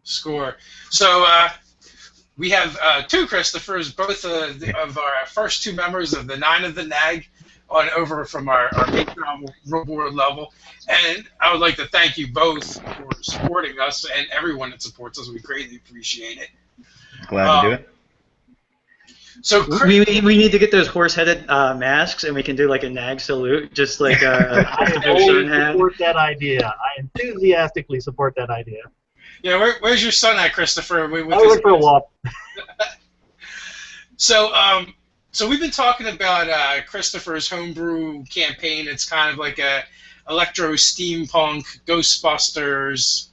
Score. So we have two Christophers, both of our first two members of the 9 of the NAG on over from our Patreon reward level. And I would like to thank you both for supporting us and everyone that supports us. We greatly appreciate it. Glad to do it. So we need to get those horse-headed masks, and we can do like a NAG salute, just like I always support that idea. I enthusiastically support that idea. Yeah, where's your son at, Christopher? I went for a walk. So we've been talking about Christopher's homebrew campaign. It's kind of like a electro steampunk Ghostbusters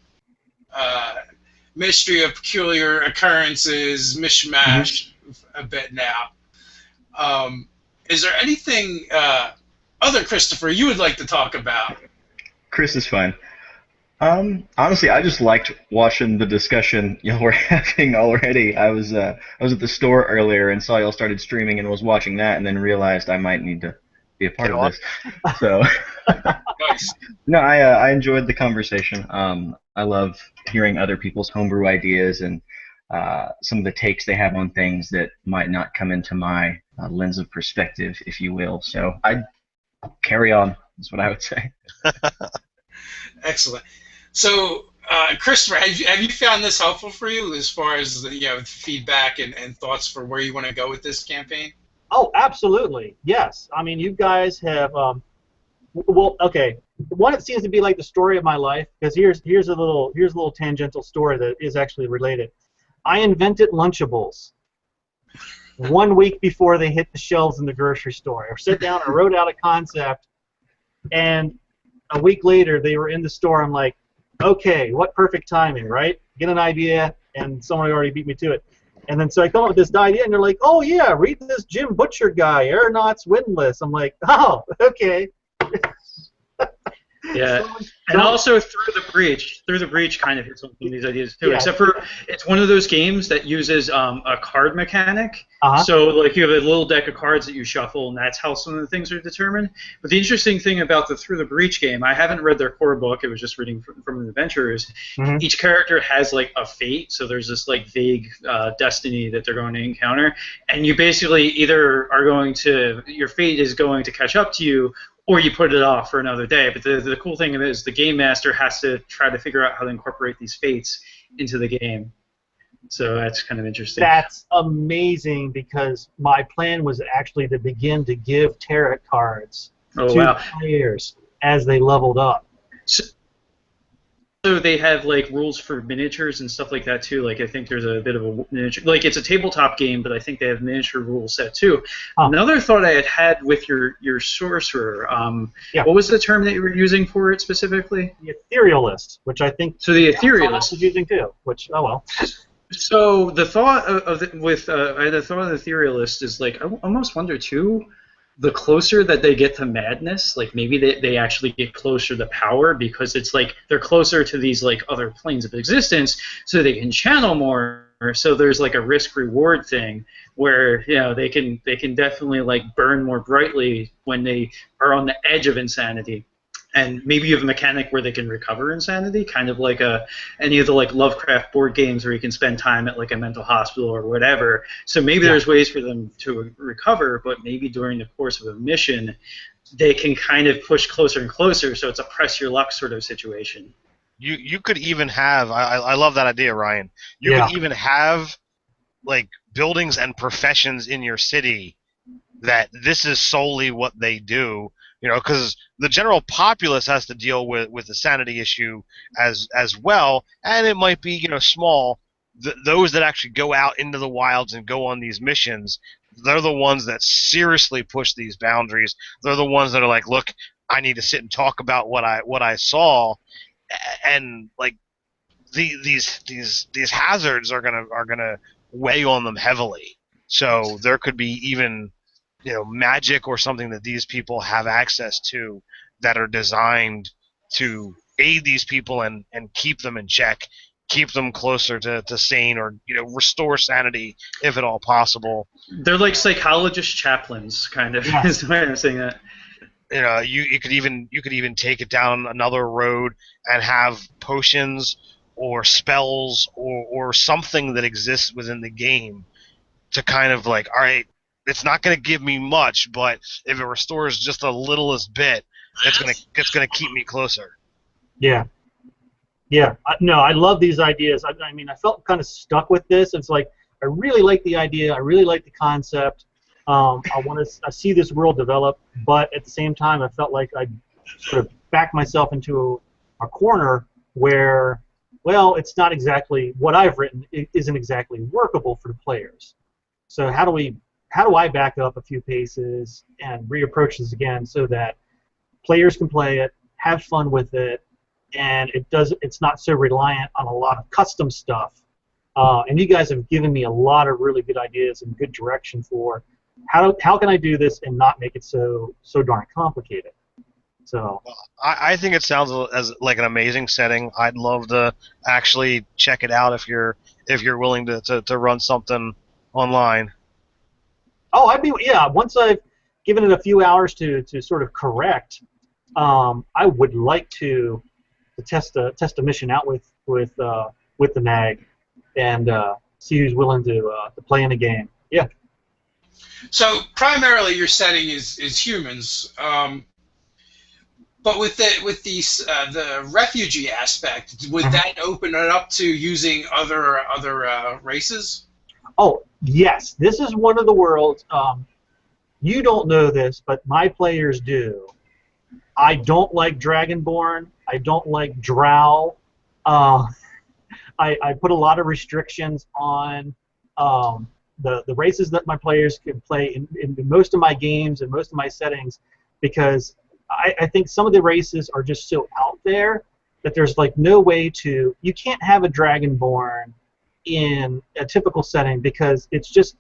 mystery of peculiar occurrences mishmash a bit now. Is there anything other Christopher you would like to talk about? Chris is fine. Honestly, I just liked watching the discussion y'all were having already. I was at the store earlier and saw y'all started streaming and was watching that, and then realized I might need to be a part of this. So, Nice. No, I enjoyed the conversation. I love hearing other people's homebrew ideas and some of the takes they have on things that might not come into my lens of perspective, if you will. So I'd carry on, is what I would say. Excellent. So, Christopher, have you found this helpful for you as far as feedback and thoughts for where you want to go with this campaign? Oh, absolutely. Yes. I mean, you guys have. Well, okay. One, it seems to be like the story of my life, because here's a little tangential story that is actually related. I invented Lunchables 1 week before they hit the shelves in the grocery store. I sat down and wrote out a concept, and a week later they were in the store. I'm like, okay, what perfect timing, right? Get an idea, and someone already beat me to it. And then so I come up with this idea, and they're like, oh yeah, read this Jim Butcher guy, Aeronauts Windless. I'm like, oh, okay. Yeah, and also Through the Breach kind of hits on some of these ideas too. Yeah. Except for it's one of those games that uses a card mechanic. So like you have a little deck of cards that you shuffle, and that's how some of the things are determined. But the interesting thing about the Through the Breach game, I haven't read their core book. It was just reading from the adventurers. Each character has like a fate, so there's this like vague destiny that they're going to encounter, and you basically either are going to your fate is going to catch up to you, or you put it off for another day. But the cool thing is the game master has to try to figure out how to incorporate these fates into the game. So that's kind of interesting. That's amazing because my plan was actually to begin to give tarot cards Oh, to wow. players as they leveled up. So they have like rules for miniatures and stuff like that too. Like I think there's a bit of a miniature, like it's a tabletop game, but I think they have miniature rule set too. Another thought I had with your sorcerer, what was the term that you were using for it specifically? The etherealist, which I think so the etherealist is using too. Which well. So the thought I had the thought of the etherealist is like I almost wonder too. The closer that they get to madness, like maybe they actually get closer to power because it's like they're closer to these like other planes of existence, so they can channel more. So there's like a risk-reward thing where they can definitely like burn more brightly when they are on the edge of insanity. And maybe you have a mechanic where they can recover insanity, kind of like any of the like Lovecraft board games where you can spend time at like a mental hospital or whatever. So maybe there's ways for them to recover, but maybe during the course of a mission, they can kind of push closer and closer. So it's a press your luck sort of situation. You could even have I love that idea, Ryan. You could even have like buildings and professions in your city that this is solely what they do. Because the general populace has to deal with the sanity issue as well, and it might be small. Those that actually go out into the wilds and go on these missions, they're the ones that seriously push these boundaries. They're the ones that are like, look, I need to sit and talk about what I saw, and like these hazards are gonna weigh on them heavily. So there could be even magic or something that these people have access to that are designed to aid these people and keep them in check, keep them closer to sane, or restore sanity if at all possible. They're like psychologist chaplains, kind of. Is the way I'm saying that. You could even take it down another road and have potions or spells or something that exists within the game to kind of like, all right, it's not going to give me much, but if it restores just the littlest bit, it's going to keep me closer. Yeah. No, I love these ideas. I mean, I felt kind of stuck with this. It's like I really like the idea. I really like the concept. I want to see this world develop, but at the same time, I felt like I sort of backed myself into a corner where, well, it's not exactly what I've written. It isn't exactly workable for the players. So how do I back up a few paces and reapproach this again so that players can play it, have fun with it, and it's not so reliant on a lot of custom stuff. And you guys have given me a lot of really good ideas and good direction for how can I do this and not make it so darn complicated. So I think it sounds as like an amazing setting. I'd love to actually check it out if you're willing to run something online. Oh, once I've given it a few hours to sort of correct, I would like to test a mission out with the N.A.G and see who's willing to play in a game. Yeah. So primarily your setting is humans, but with the refugee aspect, would that open it up to using other races? Oh yes, this is one of the worlds. You don't know this, but my players do. I don't like Dragonborn. I don't like Drow. I put a lot of restrictions on the races that my players can play in most of my games and most of my settings, because I think some of the races are just so out there that there's like no way to. You can't have a Dragonborn in a typical setting because it's just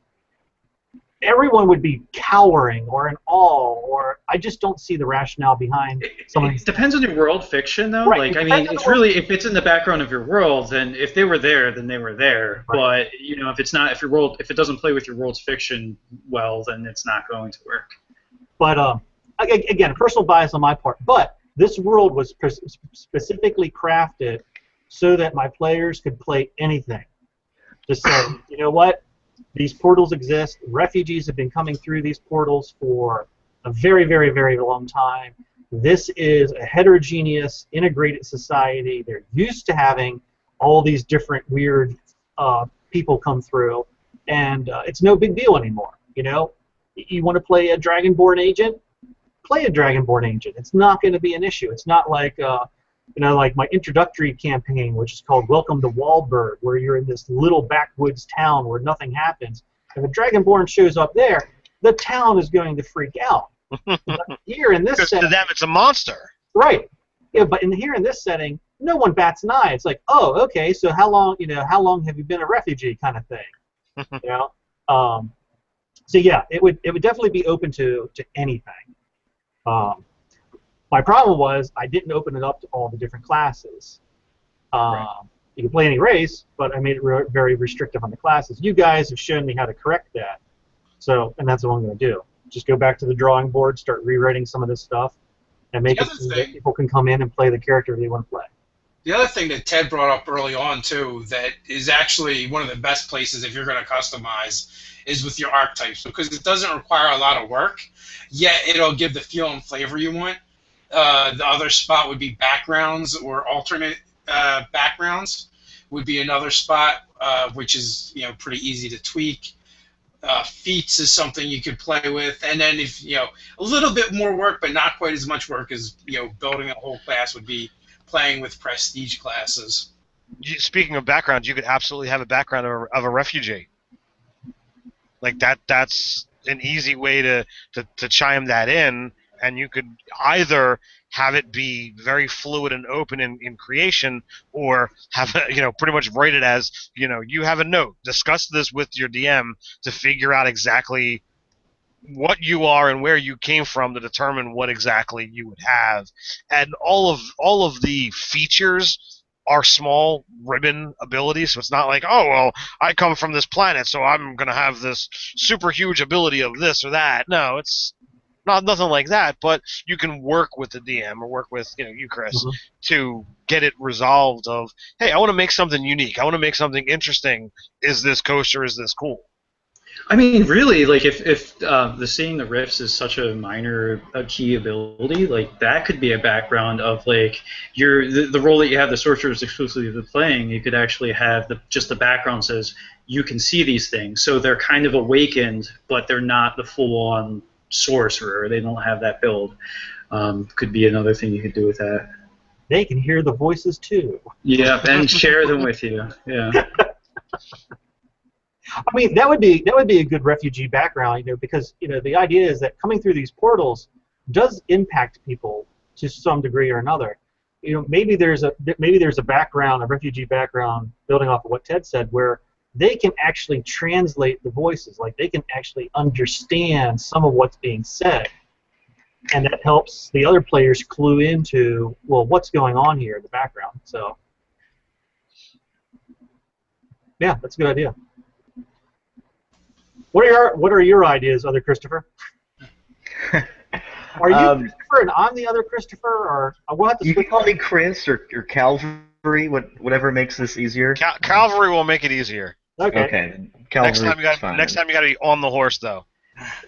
everyone would be cowering or in awe, or I just don't see the rationale behind some of these. It depends on your world fiction, though. Right. Like, I mean, it's really, if it's in the background of your world, then if they were there, then they were there. Right. But if it's not, if it doesn't play with your world's fiction well, then it's not going to work. But again, personal bias on my part. But this world was specifically crafted so that my players could play anything. Just say, you know what? These portals exist. Refugees have been coming through these portals for a very, very, very long time. This is a heterogeneous, integrated society. They're used to having all these different weird people come through, and it's no big deal anymore. You know, you want to play a Dragonborn agent, play a Dragonborn agent. It's not going to be an issue. It's not like you know, like my introductory campaign, which is called Welcome to Waldburg, where you're in this little backwoods town where nothing happens. If a Dragonborn shows up there, the town is going to freak out. But here in this setting, to them, it's a monster. right? Yeah, but here in this setting, no one bats an eye. It's like, oh, okay, so how long, you know, how long have you been a refugee, kind of thing, you know? So yeah, it would definitely be open to anything. My problem was I didn't open it up to all the different classes. Right. You can play any race, but I made it very restrictive on the classes. You guys have shown me how to correct that, so and that's what I'm going to do. Just go back to the drawing board, start rewriting some of this stuff, and make it so that people can come in and play the character they want to play. The other thing that Ted brought up early on, too, that is actually one of the best places if you're going to customize is with your archetypes, because it doesn't require a lot of work, yet it'll give the feel and flavor you want. The other spot would be backgrounds or alternate backgrounds would be another spot, which is, you know, pretty easy to tweak. Feats is something you could play with, and then if, you know, a little bit more work but not quite as much work as, you know, building a whole class would be playing with prestige classes. Speaking of backgrounds, you could absolutely have a background of a refugee. Like that's an easy way to chime that in, and you could either have it be very fluid and open in creation, or have it, you know, pretty much write it as, you know, you have a note, discuss this with your DM to figure out exactly what you are and where you came from to determine what exactly you would have. And all of the features are small ribbon abilities, so it's not like, oh, well, I come from this planet, so I'm going to have this super huge ability of this or that. No, it's nothing like that, but you can work with the DM or work with, you know, you, Chris, to get it resolved of, hey, I want to make something unique. I want to make something interesting. Is this coaster? Is this cool? I mean, really, like if the seeing the riffs is such a minor key ability, like that could be a background of like the role that you have the sorcerers exclusively playing. You could actually have just the background says you can see these things, so they're kind of awakened, but they're not the full-on sorcerer. They don't have that build. Could be another thing you could do with that. They can hear the voices too. Yeah, and share them with you. Yeah. I mean, that would be a good refugee background, you know, because, you know, the idea is that coming through these portals does impact people to some degree or another. You know, maybe there's a background, a refugee background, building off of what Ted said, where they can actually translate the voices, like they can actually understand some of what's being said, and that helps the other players clue into, well, what's going on here in the background. So, yeah, that's a good idea. What are your ideas, other Christopher? Are you Christopher and I'm the other Christopher, or we'll have to? You can call me Chris or Calvary, whatever makes this easier. Calvary will make it easier. Okay. Next time you got to be on the horse, though.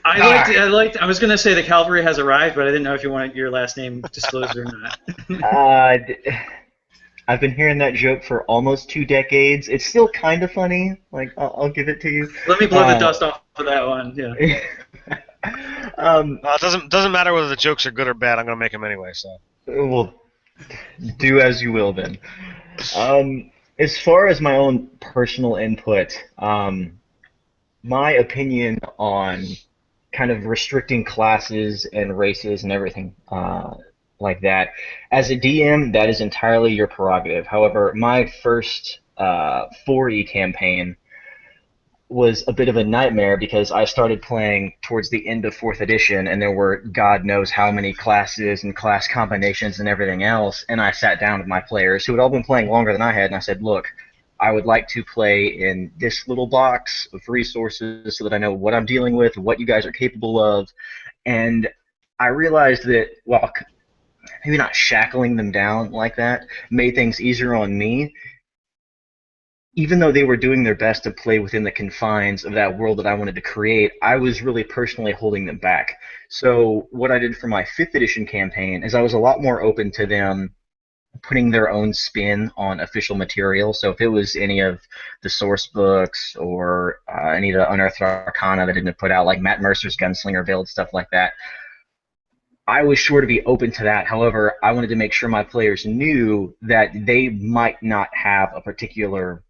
I was gonna say the cavalry has arrived, but I didn't know if you wanted your last name disclosed or not. I've been hearing that joke for almost 2 decades. It's still kind of funny. Like, I'll give it to you. Let me blow the dust off of that one. Yeah. It doesn't matter whether the jokes are good or bad. I'm gonna make them anyway. So. Well, do as you will then. As far as my own personal input, my opinion on kind of restricting classes and races and everything like that, as a DM, that is entirely your prerogative. However, my first 4E campaign was a bit of a nightmare because I started playing towards the end of 4th edition, and there were God knows how many classes and class combinations and everything else, and I sat down with my players who had all been playing longer than I had, and I said, look, I would like to play in this little box of resources so that I know what I'm dealing with, what you guys are capable of, and I realized that, well, maybe not shackling them down like that made things easier on me. Even though they were doing their best to play within the confines of that world that I wanted to create, I was really personally holding them back. So what I did for my 5th edition campaign is I was a lot more open to them putting their own spin on official material. So if it was any of the source books or any of the Unearthed Arcana that had been put out, like Matt Mercer's Gunslinger Build, stuff like that, I was sure to be open to that. However, I wanted to make sure my players knew that they might not have a particular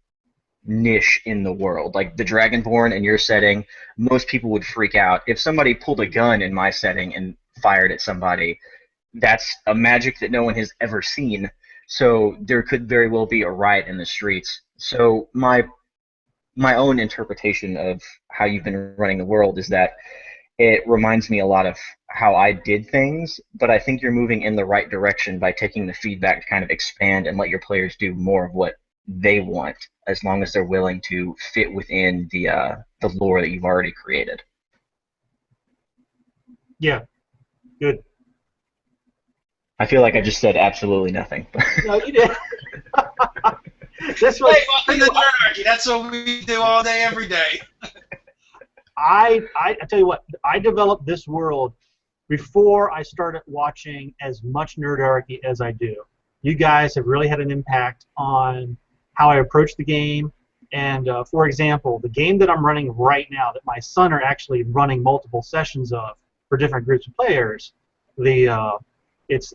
niche in the world. Like the Dragonborn in your setting, most people would freak out. If somebody pulled a gun in my setting and fired at somebody, that's a magic that no one has ever seen. So there could very well be a riot in the streets. So my own interpretation of how you've been running the world is that it reminds me a lot of how I did things, but I think you're moving in the right direction by taking the feedback to kind of expand and let your players do more of what they want, as long as they're willing to fit within the lore that you've already created. Yeah, good. I feel like I just said absolutely nothing. No, you did. This was. Hey, welcome to Nerdarchy. That's what we do all day, every day. I tell you what, I developed this world before I started watching as much Nerdarchy as I do. You guys have really had an impact on how I approach the game. And for example, the game that I'm running right now, that my son are actually running multiple sessions of for different groups of players, it's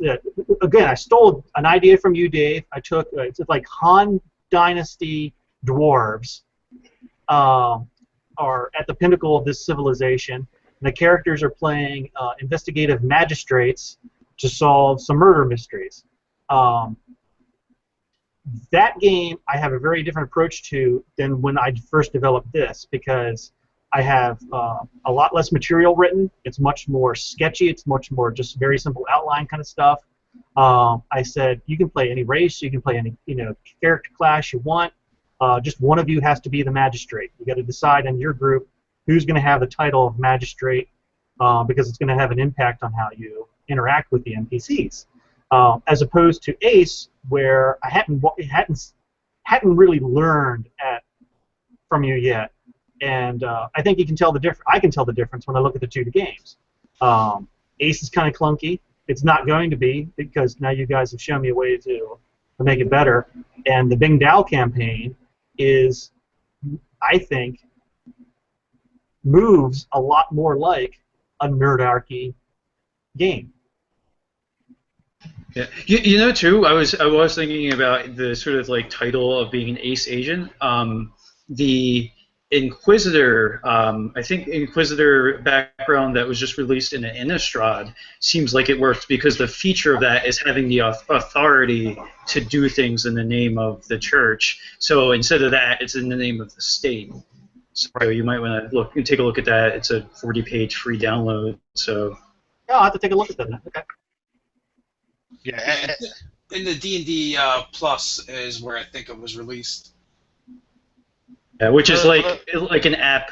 again, I stole an idea from you, Dave. I took it's like Han Dynasty dwarves. Are at the pinnacle of this civilization. And the characters are playing investigative magistrates to solve some murder mysteries. That game I have a very different approach to than when I first developed this, because I have a lot less material written. It's much more sketchy. It's much more just very simple outline kind of stuff. I said you can play any race, you can play any character class you want. Just one of you has to be the magistrate. You got to decide in your group who's going to have the title of magistrate, because it's going to have an impact on how you interact with the NPCs. As opposed to Ace, where I hadn't really learned from you yet, and I think you can tell the difference. I can tell the difference when I look at the two games. Ace is kind of clunky. It's not going to be, because now you guys have shown me a way to make it better. And the Bing Dao campaign is, I think, moves a lot more like a Nerdarchy game. Yeah, you know too. I was thinking about the sort of like title of being an ace agent. The Inquisitor, I think Inquisitor background that was just released in an Innistrad seems like it worked because the feature of that is having the authority to do things in the name of the church. So instead of that, it's in the name of the state. So you might want to take a look at that. It's a 40-page free download. So yeah, I'll have to take a look at that. Okay. Yeah. In the D&D Plus is where I think it was released. Yeah, which is like an app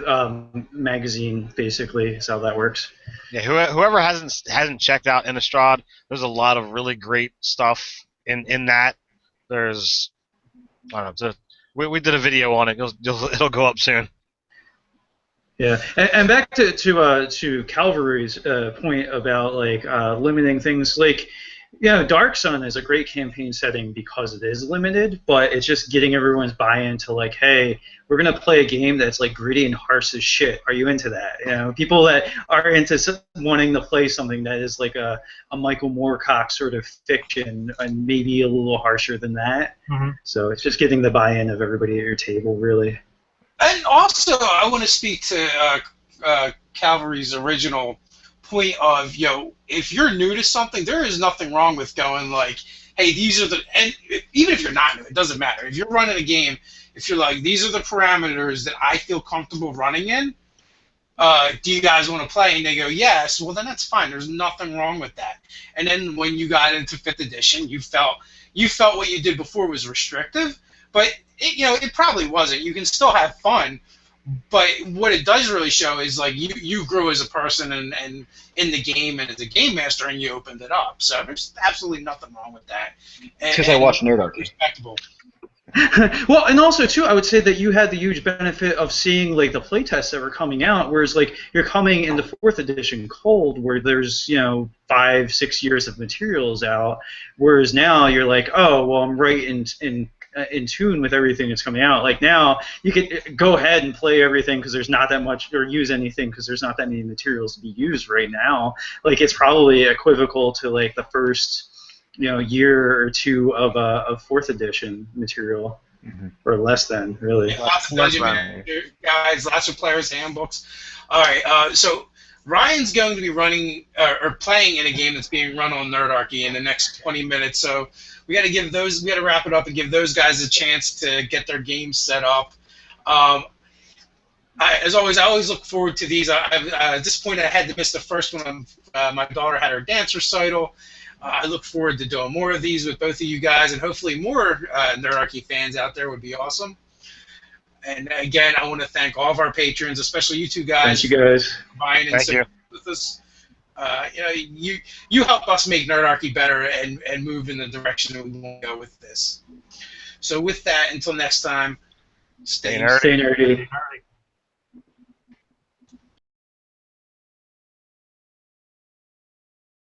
magazine, basically, is how that works. Yeah, whoever hasn't checked out Innistrad, there's a lot of really great stuff in that. There's, I don't know, we did a video on it. It'll go up soon. Yeah, and back to Calvary's point about like limiting things, like. Yeah, Dark Sun is a great campaign setting because it is limited, but it's just getting everyone's buy-in to like, hey, we're gonna play a game that's like gritty and harsh as shit. Are you into that? You know, people that are into wanting to play something that is like a Michael Moorcock sort of fiction and maybe a little harsher than that. Mm-hmm. So it's just getting the buy-in of everybody at your table, really. And also, I want to speak to Calvary's original point of, if you're new to something, there is nothing wrong with going like, hey, these are and even if you're not new, it doesn't matter. If you're running a game, if you're like, these are the parameters that I feel comfortable running in, do you guys want to play? And they go, yes, well then that's fine. There's nothing wrong with that. And then when you got into 5th edition, you felt what you did before was restrictive, but it probably wasn't. You can still have fun. But what it does really show is like you grew as a person and in the game and as a game master, and you opened it up. So there's absolutely nothing wrong with that. Because I watch Nerdarchy. Respectable. Well, and also too, I would say that you had the huge benefit of seeing like the playtests that were coming out, whereas like you're coming in the fourth edition cold, where there's 5-6 years of materials out, whereas now you're like, oh well, I'm right in tune with everything that's coming out. Like now you can go ahead and play everything because there's not that much, or use anything because there's not that many materials to be used right now. Like it's probably equivocal to like the first year or two of fourth edition material, or less than, really. Yeah, lots of Less dungeon than. guides, lots of players' handbooks. All right, so Ryan's going to be running or playing in a game that's being run on Nerdarchy in the next 20 minutes. So we got to wrap it up and give those guys a chance to get their games set up. As always, I always look forward to these. I'm disappointed I had to miss the first one. My daughter had her dance recital. I look forward to doing more of these with both of you guys, and hopefully more Nerdarchy fans out there would be awesome. And again, I want to thank all of our patrons, especially you two guys. Thank you guys. For buying and Thank you. with us. You help us make Nerdarchy better and move in the direction that we want to go with this. So with that, until next time, Stay nerdy. Stay nerdy.